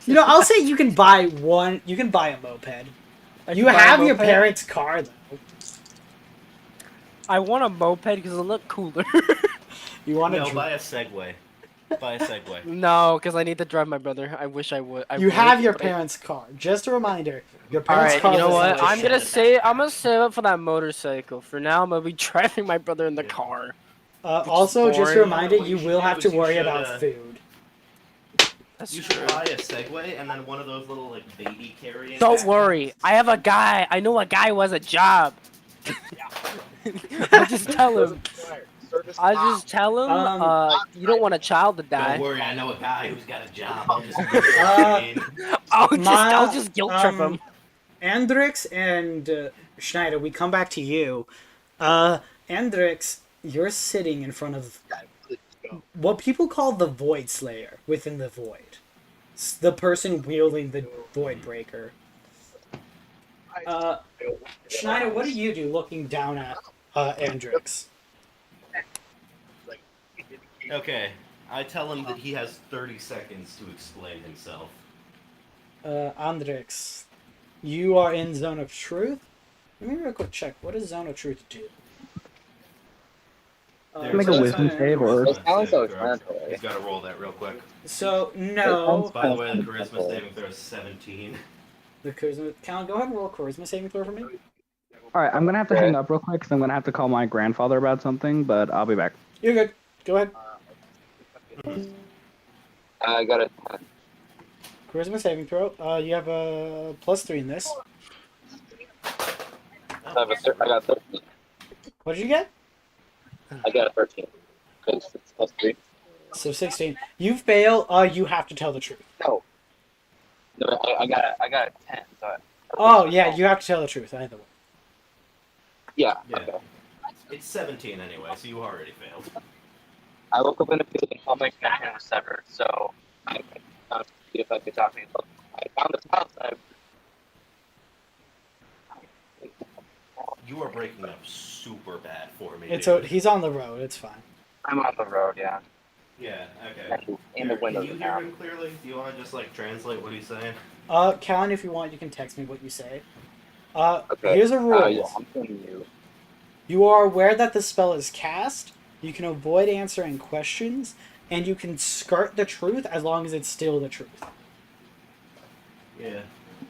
You know, I'll say you can buy one. You can buy a moped. I You can buy a have your moped? parents' car though. I want a moped because it'll look cooler. You want to? No, buy a Segway. Buy a Segway. No, because I need to drive my brother. I wish I would. You have your parents' car. Just a reminder. Your All parents' right, car. you know was what? in I'm the gonna shop. I'm gonna save up for that motorcycle. For now, I'm gonna be driving my brother in the car. Also, just a boring. reminder, What you you will should have do to is you worry should, about food. That's You true. should buy a Segway and then one of those little like baby carrying. Don't backpacks. worry, I have a guy. I know a guy who has a job. I'll just tell him. I'll just tell him. You don't want a child to die. Don't worry, I know a guy who's got a job. I'll just move it in. I'll just guilt trip him. Andrix and Schneider, we come back to you. Andrix, you're sitting in front of what people call the Void Slayer within the Void. The person wielding the Void Breaker. Schneider, what do you do looking down at Andrix? Okay, I tell him that he has 30 seconds to explain himself. Andrix, you are in Zone of Truth? Let me real quick check. What does Zone of Truth do? Make a wisdom save or- It sounds so He's explanatory. got to roll that real quick. So, no. By the way, the charisma saving throw is 17. The charisma. Callan, go ahead and roll a charisma saving throw for me. All right, I'm gonna have to hang up real quick because I'm gonna have to call my grandfather about something, but I'll be back. You're good. Go ahead. I got a 10. Charisma saving throw. You have a +3 in this. I got 13. What did you get? I got a 13. Because it's +3. So 16. You fail. You have to tell the truth. No, I got a 10. So Oh yeah, you have to tell the truth either way. yeah. Yeah. Okay. It's 17 anyway, so you already failed. I woke up in a field and all my connection was severed, so I could see if I could talk to you. I found this house. You are breaking up super bad for me. It's dude. he's on the road. It's fine. I'm on the road, yeah. Yeah. Okay. Actually, in the Can window you hear him clearly? Do you want to just like translate what he's saying? Callan, if you want, you can text me what you say. Okay. Here's a rule. Yeah, I'm telling you. You are aware that the spell is cast. You can avoid answering questions, and you can skirt the truth as long as it's still the truth. Yeah.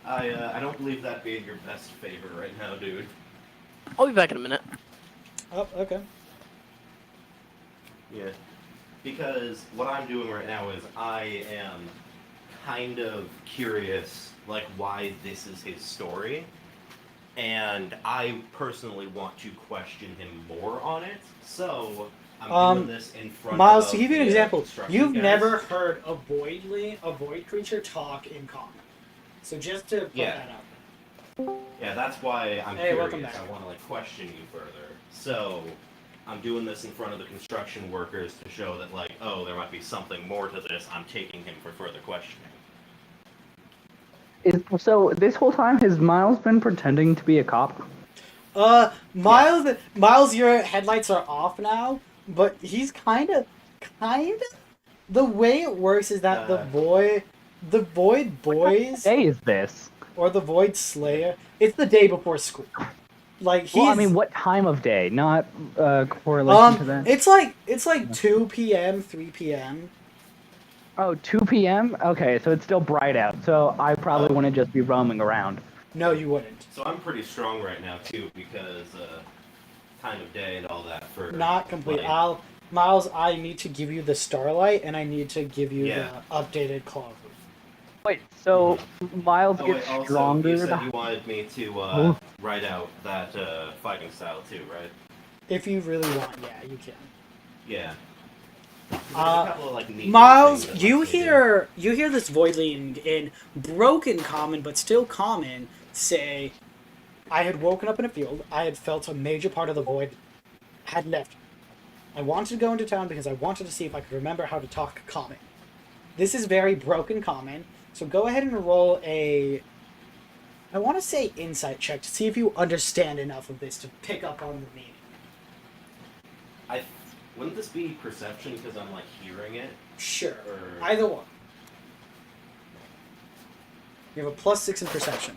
I don't believe that being your best favor right now, dude. I'll be back in a minute. Oh, okay. Yeah. Because what I'm doing right now is I am kind of curious, like, why this is his story. And I personally want to question him more on it. So I'm doing this in front Miles, of to give you an the, example, construction you've guys. never heard a void creature talk in common. So just to put Yeah. that out. Yeah, that's why I'm Hey, welcome curious. back. I want to like question you further. So I'm doing this in front of the construction workers to show that like, oh, there might be something more to this. I'm taking him for further questioning. So this whole time, has Miles been pretending to be a cop? Miles, your headlights are off now, but he's kind of. The way it works is that the Void Boys, Day is this? or the Void Slayer, it's the day before school. Like he's. Well, I mean, what time of day? Not correlation to that. It's like 2 p.m., 3 p.m. Oh, 2 p.m. Okay, so it's still bright out. So I probably wouldn't just be roaming around. No, you wouldn't. So I'm pretty strong right now too because time of day and all that for Not complete. like, Miles, I need to give you the Starlight, and I need to give you Yeah. the updated Claw. Wait, so Miles Oh, wait, gets also, stronger? you said you wanted me to write out that fighting style too, right? If you really want, yeah, you can. Yeah. There's a couple of, like, neat Miles, things that, you like, they do. hear this voidling in broken common, but still common, say, I had woken up in a field, I had felt a major part of the void had left. I wanted to go into town because I wanted to see if I could remember how to talk common. This is very broken common, so go ahead and roll a, I want to say insight check to see if you understand enough of this to pick up on the meaning. Wouldn't this be perception because I'm like hearing it? Sure. Or... Either one. You have a +6 in perception.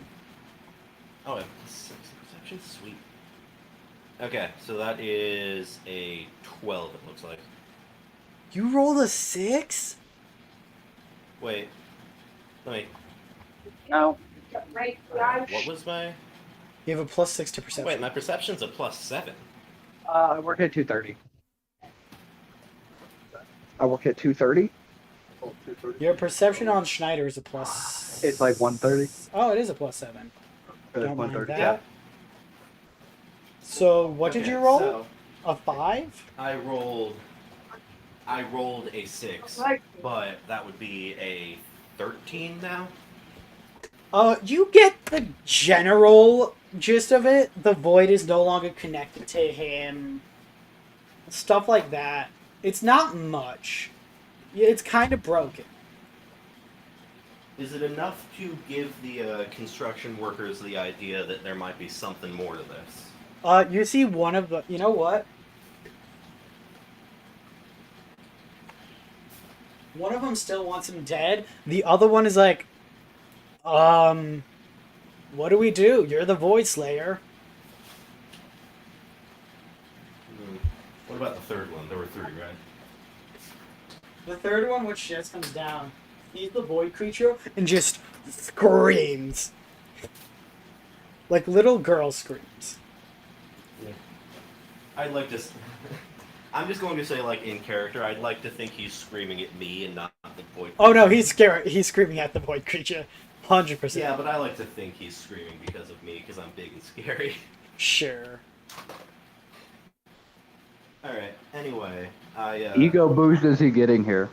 Oh, I have +6 in perception? Sweet. Okay, so that is a 12, it looks like. You rolled a 6? Wait. No. Right, What was my... You have a +6 to perception. Wait, my perception's a +7. I work at 2:30. I work at 2:30. Your perception on Schneider is a plus... It's like 1:30. Oh, it is a +7. Don't mind 1:30. that. Yeah. So, what did Okay, you roll? so A 5? I rolled a 6, but that would be a 13 now. You get the general gist of it. The void is no longer connected to him. Stuff like that. It's not much. It's kind of broken. Is it enough to give the construction workers the idea that there might be something more to this? You see one of the... You know what? One of them still wants him dead. The other one is like, what do we do? You're the Void Slayer. What about the third one? There were 3, right? The third one, which just comes down, he's the Void creature and just screams. Like little girl screams. I'd like to... I'm just going to say, like, in character, I'd like to think he's screaming at me and not the void. Oh no, he's scared. He's screaming at the Void creature. 100%. Yeah, but I like to think he's screaming because of me, because I'm big and scary. Sure. Alright, anyway, I, Ego boost is he getting here?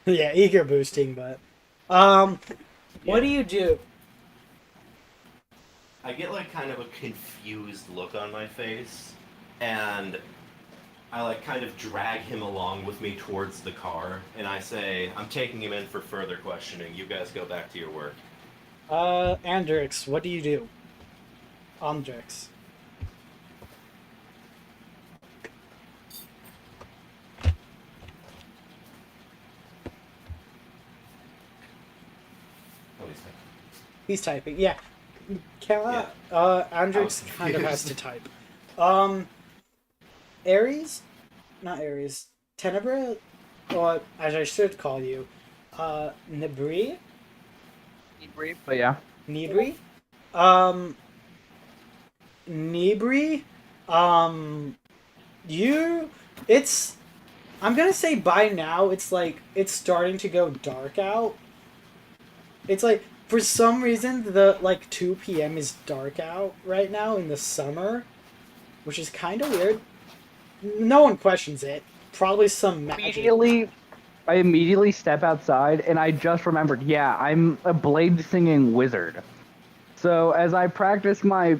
Yeah, ego boosting, but... What do you do? I get, like, kind of a confused look on my face, and I, like, kind of drag him along with me towards the car, and I say, I'm taking him in for further questioning. You guys go back to your work. Andrix, what do you do? Andrix. Oh, he's like, He's typing. Yeah. Andrix I was kind of has confused. to type. Ares? Not Ares. Tenebra? Or, as I should call you, Nibri? But yeah. Nibri? Nibri? It's, I'm gonna say by now, it's like, it's starting to go dark out. It's like, for some reason, the, like, 2 p.m. is dark out right now in the summer, which is kind of weird. No one questions it. Probably some magic. I immediately step outside, and I just remembered, yeah, I'm a blade singing wizard. So as I practice my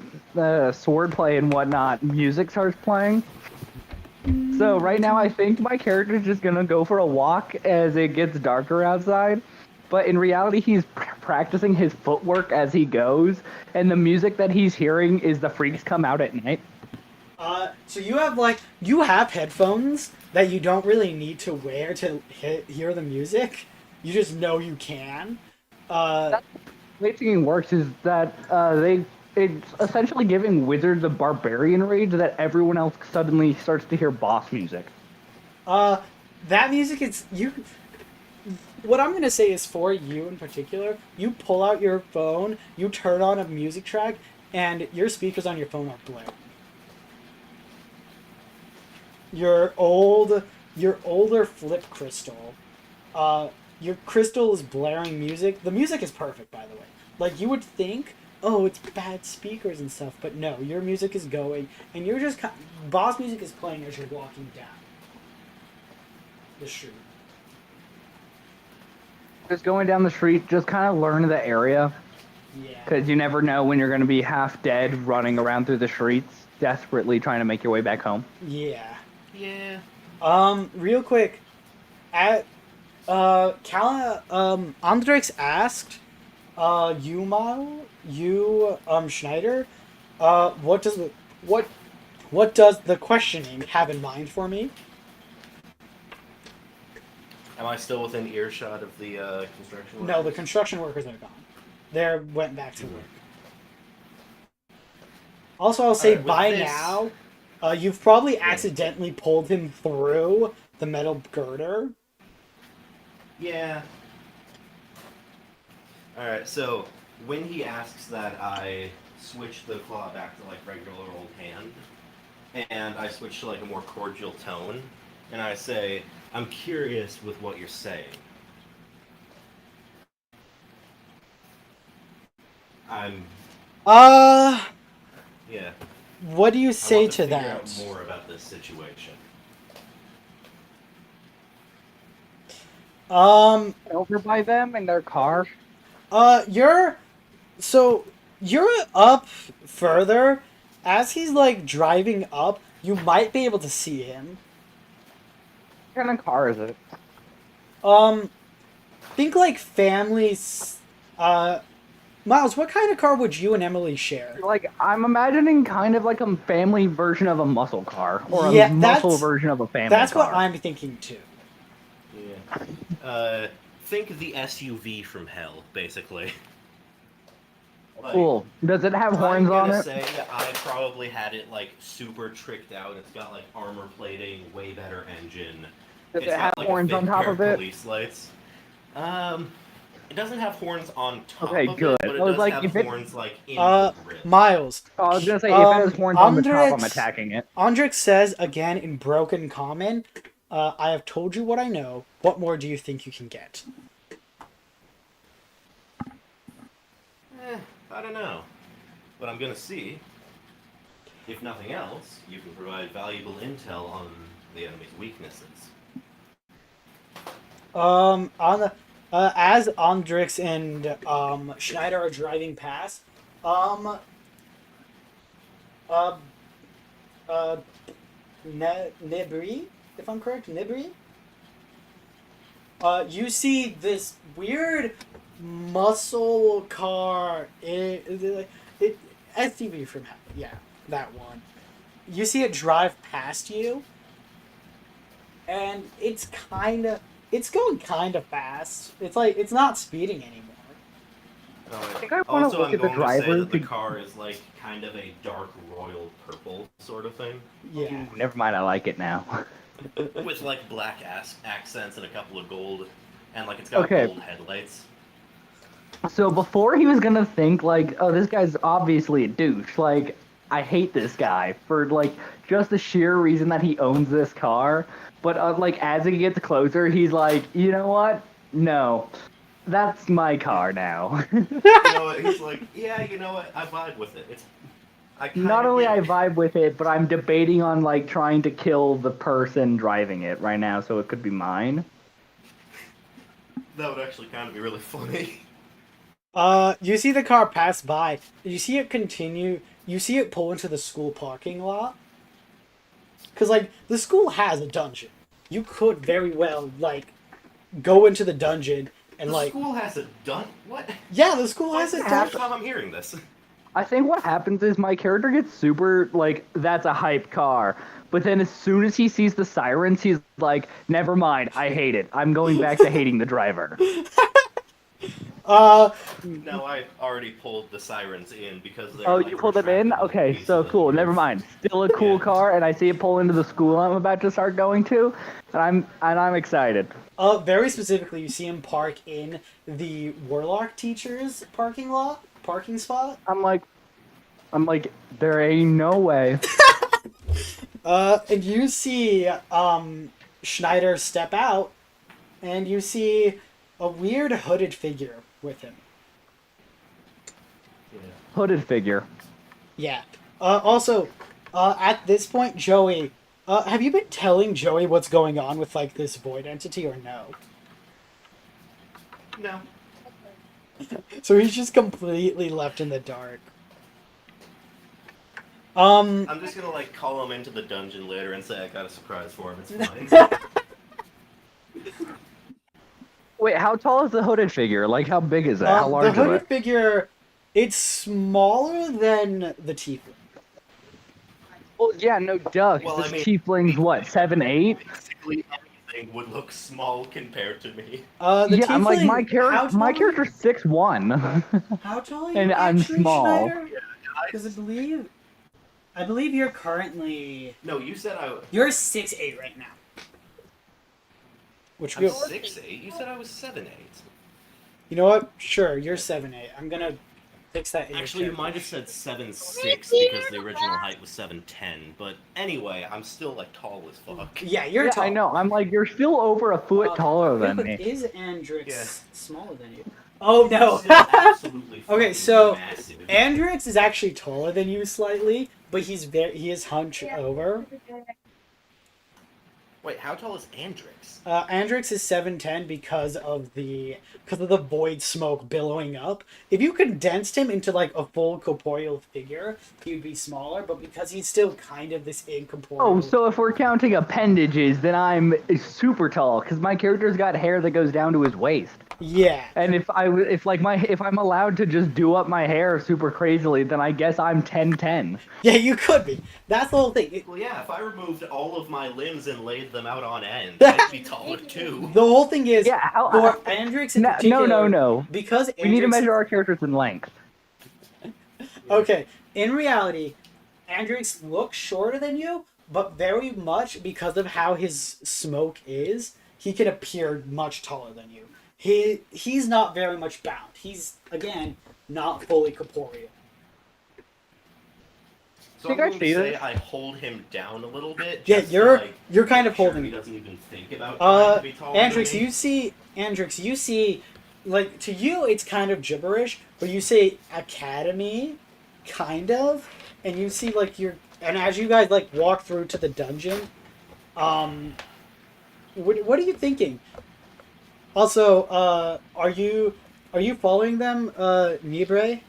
sword play and whatnot, music starts playing. So right now I think my character's just gonna go for a walk as it gets darker outside. But in reality, he's practicing his footwork as he goes, and the music that he's hearing is the freaks come out at night. So you have headphones that you don't really need to wear to hear the music. You just know you can. The way singing works is that it's essentially giving Wizard the barbarian rage that everyone else suddenly starts to hear boss music. That music is you. What I'm gonna say is for you in particular. You pull out your phone, you turn on a music track, and your speakers on your phone are blaring. Your older flip crystal, your crystal is blaring music. The music is perfect, by the way. Like, you would think, oh, it's bad speakers and stuff, but no, your music is going, and you're just boss music is playing as you're walking down the street. Just going down the street, just kind of learn the area, Yeah. because you never know when you're going to be half dead running around through the streets, desperately trying to make your way back home. Yeah. yeah. Real quick, Andrix asked, Schneider, what does the questioning have in mind for me? Am I still within earshot of the construction workers? No, the construction workers are gone. They went back to work. Also, I'll say Alright, with by this- now, you've probably accidentally pulled him through the metal girder. Yeah. Alright, so when he asks that, I switch the claw back to like regular old hand, and I switch to like a more cordial tone, and I say, I'm curious with what you're saying. Yeah. What do you I say want to figure that? out more about this situation. Over by them in their car. You're up further. As he's like driving up, you might be able to see him. What kind of car is it? Think like families. Miles, what kind of car would you and Emily share? Like, I'm imagining kind of like a family version of a muscle car, or Yeah, a muscle that's- version of a family That's car. what I'm thinking too. Yeah. Think the SUV from hell, basically. Like, Cool. Does it have horns I'm on gonna it? say I probably had it like super tricked out. It's got like armor plating, way better engine. Does It's it have got, like, horns a on big top pair of it? Police lights. It doesn't have horns on top Okay, of good. it, but it I was does like, have if it- horns like in the grip. Miles. Oh, I was gonna say, if it has horns on the top, I'm Andrix- attacking it. Andrix says again in broken common, I have told you what I know. What more do you think you can get? I don't know. But I'm gonna see. If nothing else, you can provide valuable intel on the enemy's weaknesses. As Andrix and Schneider are driving past, Nibri, if I'm correct, Nibri. You see this weird muscle car. SUV from hell. Yeah, that one. You see it drive past you, and it's going kind of fast. It's like it's not speeding anymore. I think I wanna also, look I'm at the going to say driver that the to- car is like kind of a dark royal purple sort of thing, Yeah. Never mind, I like it now. with like black accents and a couple of gold, and like it's got Okay. gold headlights. So before he was gonna think like, oh, this guy's obviously a douche. Like, I hate this guy for like just the sheer reason that he owns this car. But like as he gets closer, he's like, you know what? No, that's my car now. You know what? He's like, yeah, you know what? I vibe with it. Not only I vibe with it, but I'm debating on like trying to kill the person driving it right now, so it could be mine. That would actually kind of be really funny. You see the car pass by. You see it continue. You see it pull into the school parking lot. Cause like the school has a dungeon. You could very well like go into the dungeon and The like school has a what? yeah, the school has That's a the dungeon. first time I'm hearing this. I think what happens is my character gets super, like, that's a hype car. But then as soon as he sees the sirens, he's like, never mind, I hate it. I'm going back to hating the driver. No, I already pulled the sirens in because they're Oh, like, you pulled them in? retractable Okay, pieces so of cool, the never roof. mind. Still a cool Yeah. car, and I see it pull into the school I'm about to start going to, and I'm excited. Very specifically, you see him park in the Warlock teacher's parking spot. I'm like, there ain't no way. And you see Schneider step out, and you see a weird hooded figure with him. Hooded figure. Yeah. Also, at this point, Joey, have you been telling Joey what's going on with like this void entity or no? No. So he's just completely left in the dark. Um, I'm just gonna like call him into the dungeon later and say I got a surprise for him. It's fine. Wait, how tall is the hooded figure? Like, how big is it? How the large is hooded it? figure, it's smaller than the tiefling. Well, yeah, no duh. 'Cause Well, I this mean- tiefling's what, 7'8"? Basically anything would look small compared to me. The Yeah, I'm like, my how character's 6'1". How tall are you And I'm actually, small. Schneider? Because I believe you're currently No, you said you're 6'8" right now. Which I'm we, 6'8". You said I was 7'8". you know what? Sure, you're 7'8". I'm gonna fix that. In your Actually, you character. might have said 7'6" because the original height was 7'10". But anyway, I'm still like tall as fuck. Yeah, you're Yeah, tall. I know. I'm like, you're still over a foot taller than me. Is Andrix Yeah. smaller than you? Oh no. Still absolutely Okay, fucking so massive. Andrix is actually taller than you slightly, but he is hunched over. Wait, how tall is Andrix? Andrix is 7'10" because of the void smoke billowing up. If you condensed him into like a full corporeal figure, he'd be smaller. But because he's still kind of this incorporeal. Oh, so if we're counting appendages, then I'm super tall because my character's got hair that goes down to his waist. Yeah. And if I'm allowed to just do up my hair super crazily, then I guess I'm 10'10". Yeah, you could be. That's the whole thing. Well, yeah, if I removed all of my limbs and laid them out on end, I'd be taller too. The whole thing is Yeah, how, for Andrix in no, particular. no. Because We need to Andrix- measure our characters in length. Okay, in reality, Andrix looks shorter than you, but very much because of how his smoke is, he can appear much taller than you. He's not very much bound. He's again not fully corporeal. So Think I'm I going to see say this. I hold him down a little bit. Yeah, just to, like, you're kind of make sure holding he him. doesn't even think about trying to be taller than Andrix, me. you see, like to you it's kind of gibberish, but you say Academy, kind of, and you see like and as you guys like walk through to the dungeon, what are you thinking? Also, are you following them, Nibri?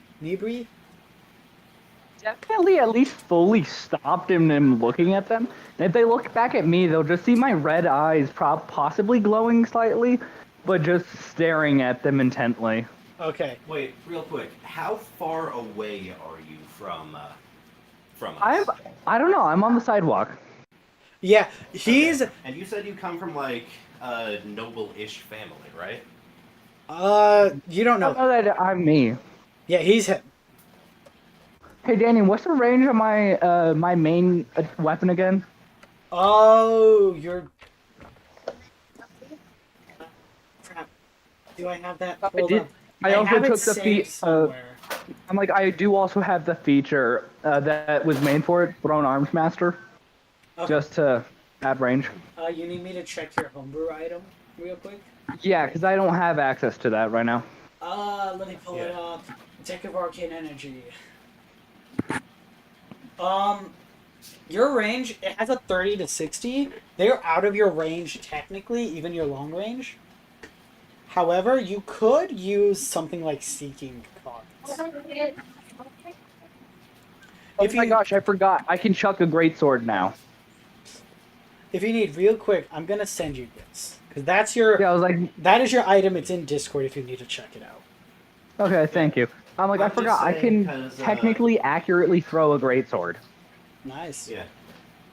Definitely at least fully stopped them looking at them. And if they look back at me, they'll just see my red eyes possibly glowing slightly, but just staring at them intently. Okay. Wait, real quick. How far away are you from us? I don't know. I'm on the sidewalk. Yeah, he's Okay. And you said you come from like a noble-ish family, right? you don't I don't know. know that I'm me. Yeah, he's him. Hey Danny, what's the range of my my main weapon again? Oh, you're crap. Do I have that? Hold did- up. I also have it took the saved somewhere. I'm like, I do also have the feature that was made for it, Thrown Arms Master, Okay. just to have range. You need me to check your homebrew item real quick? Yeah, because I don't have access to that right now. Let me pull it Yeah. up. Deck of Arcane Energy. Your range, it has a 30 to 60. They're out of your range technically, even your long range. However, you could use something like Seeking Cards. Oh If my you gosh, I forgot. I can chuck a great sword now. if you need real quick, I'm gonna send you this. Because that's Yeah, your I was like, that is your item, it's in Discord if you need to check it out. okay, thank you. I'm like, I I'm just forgot. I saying can 'cause, technically accurately throw a great sword. Nice. Yeah.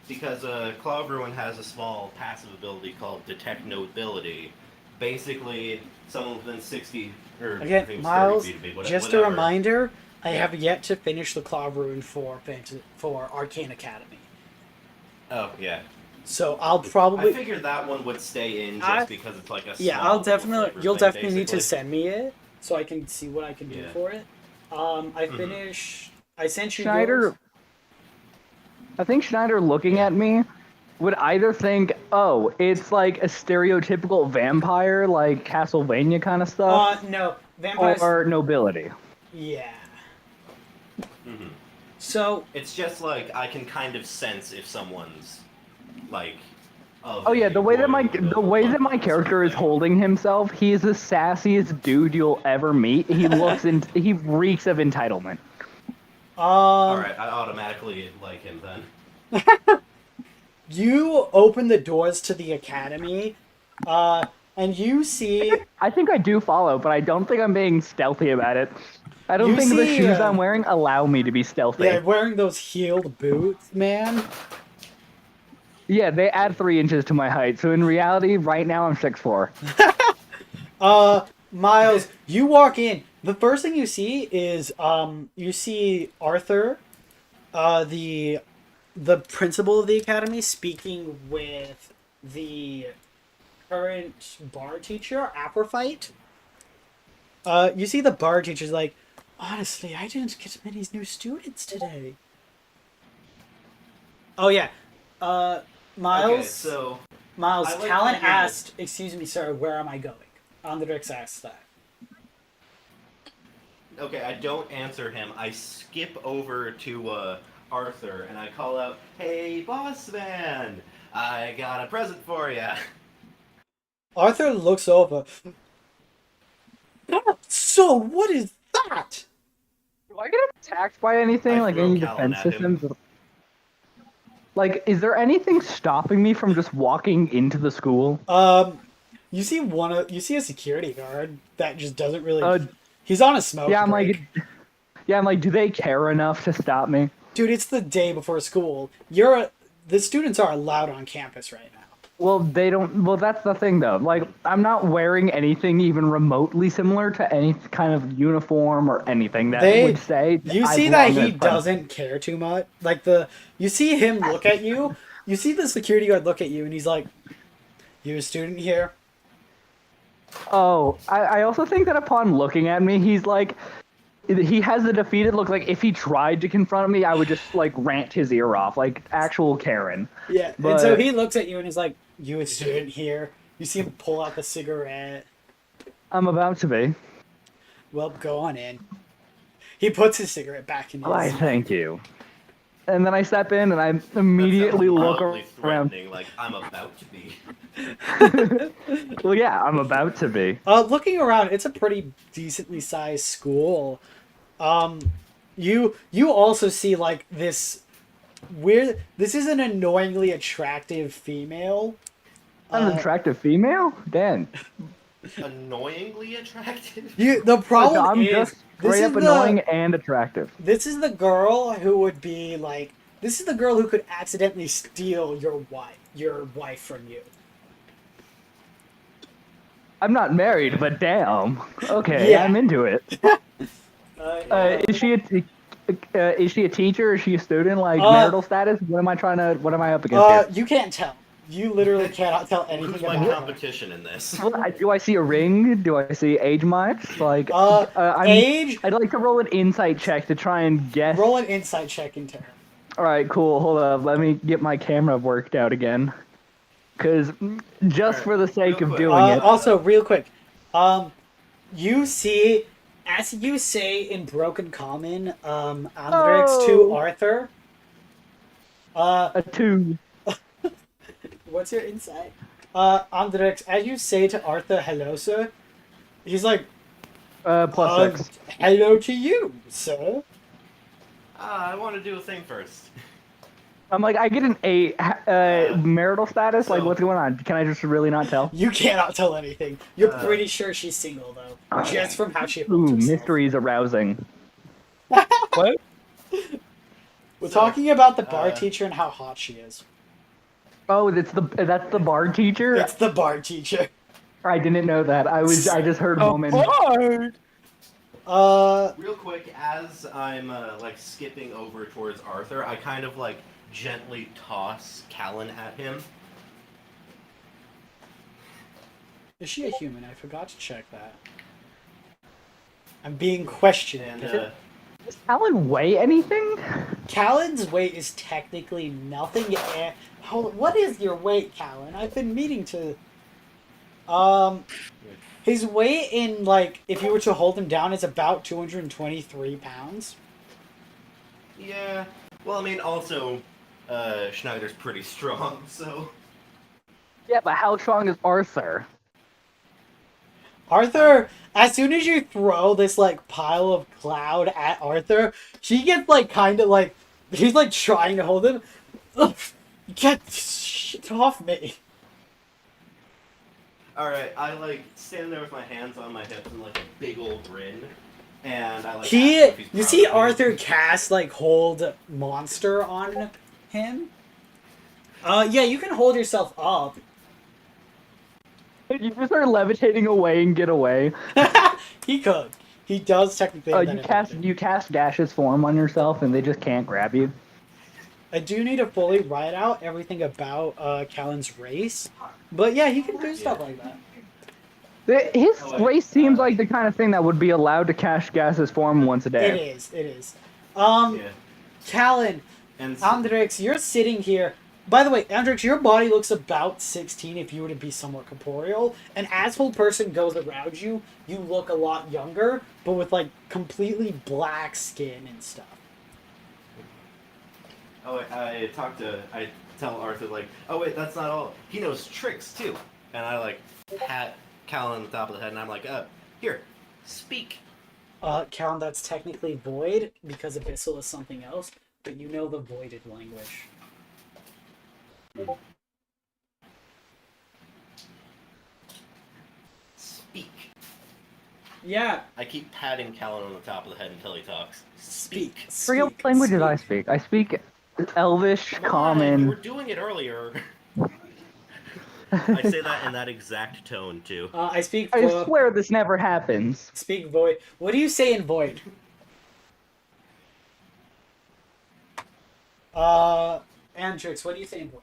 Because Claw of Ruin has a small passive ability called Detect Nobility. Basically, someone within 60 or I think Again, it was Miles, 30 feet of me, just a whatever. reminder, I Yeah. have yet to finish the Claw of Ruin for Arcane Academy. Oh yeah. So I'll I probably figured that one would stay in I- just because it's like a small I'll little definitely flavor you'll thing, definitely need to basically. send me it so I can see what I can do Yeah. for it. I sent you Schneider, yours. I think Schneider looking Yeah. at me would either think, oh, it's like a stereotypical vampire, like Castlevania kind of stuff, No, vampires. or nobility. Yeah. hmm So It's just like I can kind of sense if someone's like. Of Oh yeah, a the way that royal my bloodline sort of character is thing. holding himself, he's the sassiest dude you'll ever meet. He reeks of entitlement. All right, I automatically like him then. you open the doors to the academy, and you see I think I do follow, but I don't think I'm being stealthy about it. I don't You think the see, shoes I'm wearing allow me to be stealthy. yeah, wearing those heeled boots, man. Yeah, they add 3 inches to my height, so in reality, right now I'm 6'4". Miles, you walk in. The first thing you see is you see Arthur, the principal of the academy, speaking with the current bar teacher, Aprophyte. You see the bar teacher's like, honestly, I didn't get many new students today. Oh yeah, Miles. Okay, so Miles, I like Talon how you're- asked, excuse me, sir, where am I going? Andrix asked that. okay, I don't answer him. I skip over to Arthur and I call out, "Hey, boss man, I got a present for you." Arthur looks over. So, what is that? Do I get attacked by anything, I like throw any Callan defense at him. systems? Like, is there anything stopping me from just walking into the school? You see you see a security guard that just doesn't really. Uh, He's on a smoke Yeah, I'm break. like, do they care enough to stop me? Dude, it's the day before school. The students are allowed on campus right now. Well, they don't. Well, that's the thing, though. Like, I'm not wearing anything even remotely similar to any kind of uniform or anything that They- would say. You I see that belong in he this premise. doesn't care too much. Like you see him look at you. You see the security guard look at you, and he's like, "You a student here?" Oh, I also think that upon looking at me, he's like, he has a defeated look. Like, if he tried to confront me, I would just like rant his ear off, like actual Karen. Yeah, But- and so he looks at you and is like, "You a student here?" You see him pull out the cigarette. I'm about to be. Well, go on in. He puts his cigarette back in his. Why, thank you. And then I step in and I That immediately sounds look mildly around. threatening, like I'm about to be. Well, yeah, I'm about to be. Looking around, it's a pretty decently sized school. You also see like this weird. This is an annoyingly attractive female. I'm an attractive female? Dan. annoyingly attractive. The Look, problem I'm is just this straight is up annoying and attractive. this is the girl who would be like this is the girl who could accidentally steal your wife from you. I'm not married, but damn. Okay, Yeah. I'm into it. Is she a teacher? Is she a student? Like marital status? What am I up against here? You can't tell. You literally cannot tell Who's anything my about her. competition in this? Do I see a ring? Do I see age marks? Like, Age? I'd like to roll an insight check to try and guess. Roll an insight check into her. All right, cool. Hold up. Let me get my camera worked out again. Because just for the sake of doing it. Also, real quick, you see, as you say in Broken Common, Andrix to Arthur. A 2. What's your insight? Andrix, as you say to Arthur, hello, sir, he's like, +6. hello to you, sir. I want to do a thing first. I'm like, I get an 8. Marital status? So- Like, what's going on? Can I just really not tell? You cannot tell anything. You're pretty sure she's single, though, just from how she holds Ooh, herself. mystery is arousing. What? We're talking about the bar teacher and how hot she is. Oh, that's the bar teacher? It's the bar teacher. I didn't know that. I just heard moment. Bard! Real quick, as I'm like skipping over towards Arthur, I kind of like gently toss Callan at him. Is she a human? I forgot to check that. I'm being questioned. And Does Alan weigh anything? Callan's weight is technically nothing. What is your weight, Callan? I've been meaning to. His weight in like if you were to hold him down is about 223 pounds. yeah, well, I mean, also, Schneider's pretty strong, so. Yeah, but how strong is Arthur? Arthur, as soon as you throw this like pile of cloud at Arthur, he gets like kind of like he's like trying to hold him. Ugh, get shit off me. Alright, I like stand there with my hands on my hips and like a big old grin, and I like. ask him if he's You proud see of me. Arthur cast like hold monster on him. Yeah, you can hold yourself up. You just start levitating away and get away. He could. He does technically. Have that ability. You cast Dash's form on yourself, and they just can't grab you. I do need to fully write out everything about Callan's race, but yeah, he can do stuff like that. His race seems like the kind of thing that would be allowed to cast Gas's form once a day. It is. Yeah. Callan, And so, Andrix, you're sitting here. By the way, Andrix, your body looks about 16 if you were to be somewhat corporeal. An asshole person goes around you, you look a lot younger, but with like completely black skin and stuff. I tell Arthur like, oh wait, that's not all. He knows tricks too. And I like pat Callan on the top of the head, and I'm like, here, speak. Callan, that's technically void because abyssal is something else, but you know the voided language. Speak. Yeah, I keep patting Callan on the top of the head until he talks. speak. Three languages I speak. I speak Elvish, Come on, Common. we were doing it earlier. I say that in that exact tone too. I speak. I swear this never happens. Speak void. What do you say in void? Andrix, what do you say in void?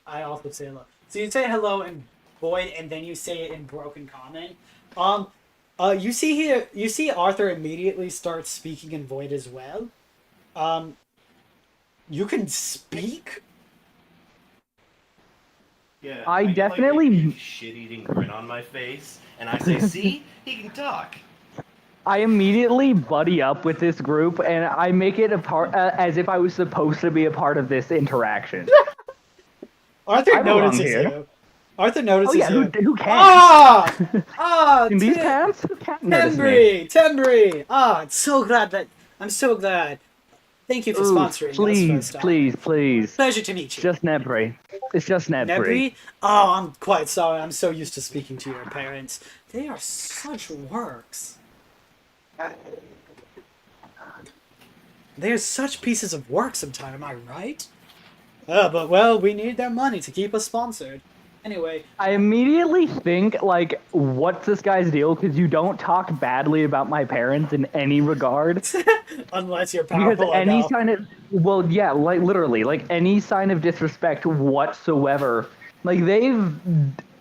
I also say hello. So you say hello in void, and then you say it in broken common. You see here. You see Arthur immediately starts speaking in void as well. You can speak. Yeah, I get, definitely- like, a big shit-eating grin on my face, and I say, "See, he can talk." I immediately buddy up with this group, and I make it a part as if I was supposed to be a part of this interaction. Arthur I belong notices here. you. Arthur notices Oh yeah, you. who can? Ah! In these pants? Who can't notice me? Tembri! I'm so glad. Thank you for Ooh, sponsoring us please, first off. please. Pleasure to meet It's you. just Nebri. It's just Nebri. Nebri? Oh, I'm quite sorry. I'm so used to speaking to your parents. They are such works. They're such pieces of work sometimes, am I right? But well, we need their money to keep us sponsored. Anyway. I immediately think, like, what's this guy's deal? Because you don't talk badly about my parents in any regard. Unless you're Because powerful any enough. sign of, well, yeah, like, literally, like, any sign of disrespect whatsoever, like,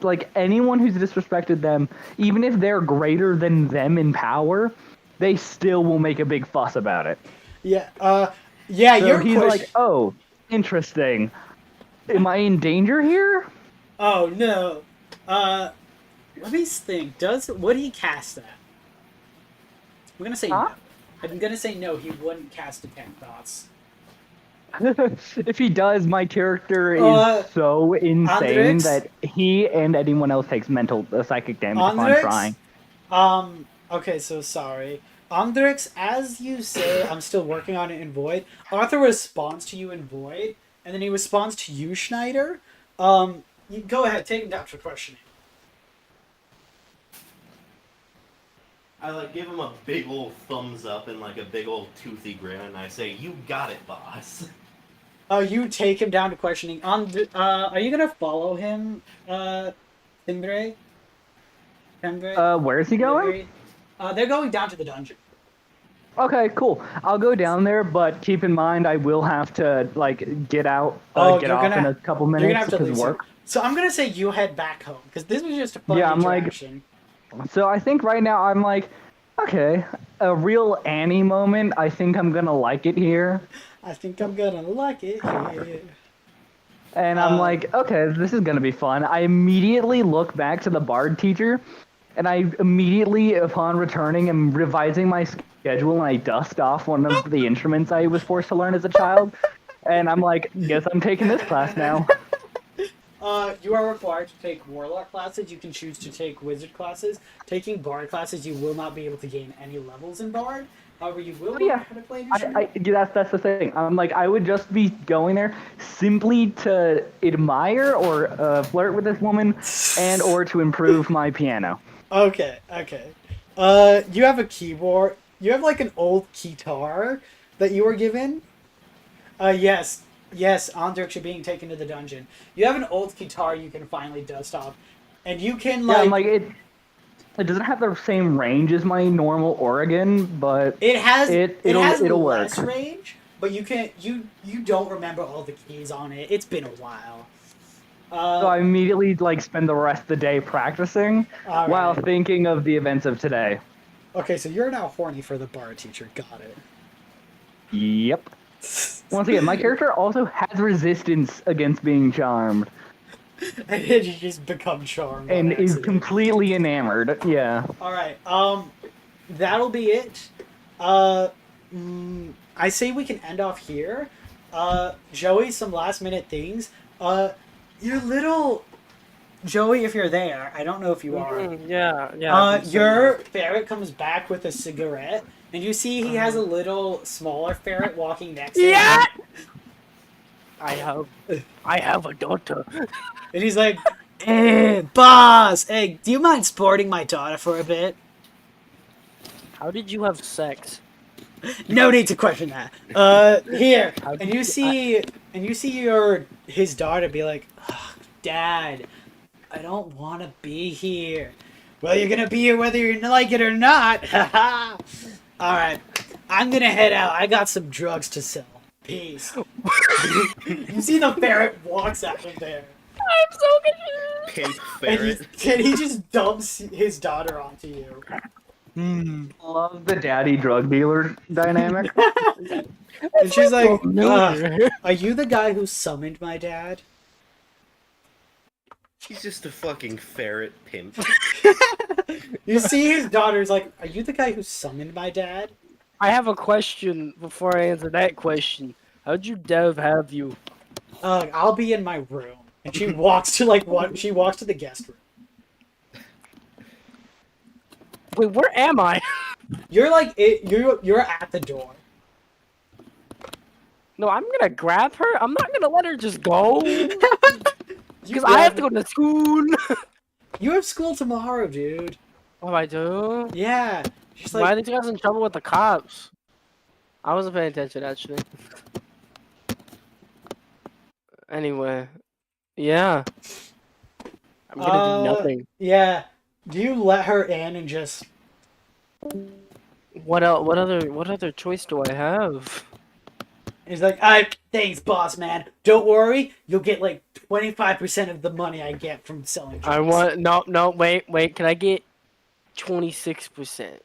like, anyone who's disrespected them, even if they're greater than them in power, they still will make a big fuss about it. Yeah, So you're he's like, oh, interesting. Am I in danger here? Oh, no. Let me think. Would he cast that? I'm gonna say no. I'm gonna say no, he wouldn't cast Detect Thoughts. If he does, my character is so insane Andrix? that he and anyone else takes psychic damage if I'm trying. Okay, so sorry. Andrix, as you say, I'm still working on it in Void. Arthur responds to you in Void, and then he responds to you, Schneider. You go ahead, take him down for questioning. I like give him a big old thumbs up and like a big old toothy grin, and I say, "You got it, boss." You take him down to questioning. Are you gonna follow him, Timbre? Where is he going? They're going down to the dungeon. Okay, cool. I'll go down there, but keep in mind I will have to like get out, get off in a couple minutes because of work. So I'm gonna say you head back home because this was just a fun interaction. So I think right now I'm like, okay, a real Annie moment. I think I'm gonna like it here. I think I'm gonna like it here. And I'm like, okay, this is gonna be fun. I immediately look back to the bard teacher, and I immediately, upon returning, am revising my schedule, and I dust off one of the instruments I was forced to learn as a child. And I'm like, guess I'm taking this class now. You are required to take warlock classes. You can choose to take wizard classes. Taking bard classes, you will not be able to gain any levels in bard. However, you will learn how to play an instrument. That's the thing. I'm like, I would just be going there simply to admire or flirt with this woman, and or to improve my piano. Okay. You have a keyboard. You have like an old guitar that you were given. Yes, Andrix, you're being taken to the dungeon. You have an old guitar you can finally dust off, and you can like. Yeah, I'm like it doesn't have the same range as my normal organ, but it'll less work. range. But you don't remember all the keys on it. It's been a while. So I immediately like spend the rest of the day practicing while thinking of the events of today. Okay, so you're now horny for the bar teacher. Got it. Yep. Once again, my character also has resistance against being charmed. And then you just become charmed. And is completely enamored. Yeah. Alright, that'll be it. I say we can end off here. Joey, some last minute things. Your little Joey, if you're there, I don't know if you are. Yeah. Your ferret comes back with a cigarette, and you see he has a little smaller ferret walking next to him. I have a daughter. And he's like, "Hey, boss! Hey, do you mind sporting my daughter for a bit?" How did you have sex? No need to question that. Here, and you see his daughter be like, "Ugh, Dad, I don't want to be here." Well, you're gonna be here whether you like it or not. Haha. All right, I'm gonna head out. I got some drugs to sell. Peace. You see the ferret walks out of there. I'm so confused. Pink ferret. And he just dumps his daughter onto you. Love the daddy drug dealer dynamic. And she's like, "Are you the guy who summoned my dad?" He's just a fucking ferret pimp. You see his daughter's like, "Are you the guy who summoned my dad?" I have a question before I answer that question. How'd your dev have you? I'll be in my room. And she walks to she walks to the guest room. Wait, where am I? You're like you're at the door. No, I'm gonna grab her. I'm not gonna let her just go. You Because I have to go to school. You have school tomorrow, dude. Oh, I do? Yeah. She's Why like, did you guys in trouble with the cops? I wasn't paying attention, actually. Anyway. Yeah. I'm gonna do nothing. yeah. Do you let her in and just... What else? What other choice do I have? He's like, thanks, boss man. Don't worry, you'll get like 25% of the money I get from selling drugs. I want no, wait. Can I get 26%?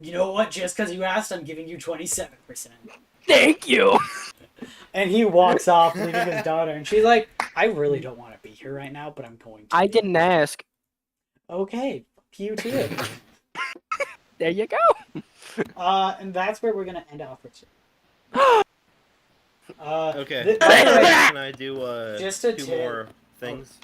You know what? Just because you asked, I'm giving you 27%. Thank you. And he walks off, leaving his daughter, and she's like, I really don't want to be here right now, but I'm going to. I didn't ask. Okay, you too. There you go. And that's where we're gonna end off for today. Okay. by the way, Can I do just a two tip. more things?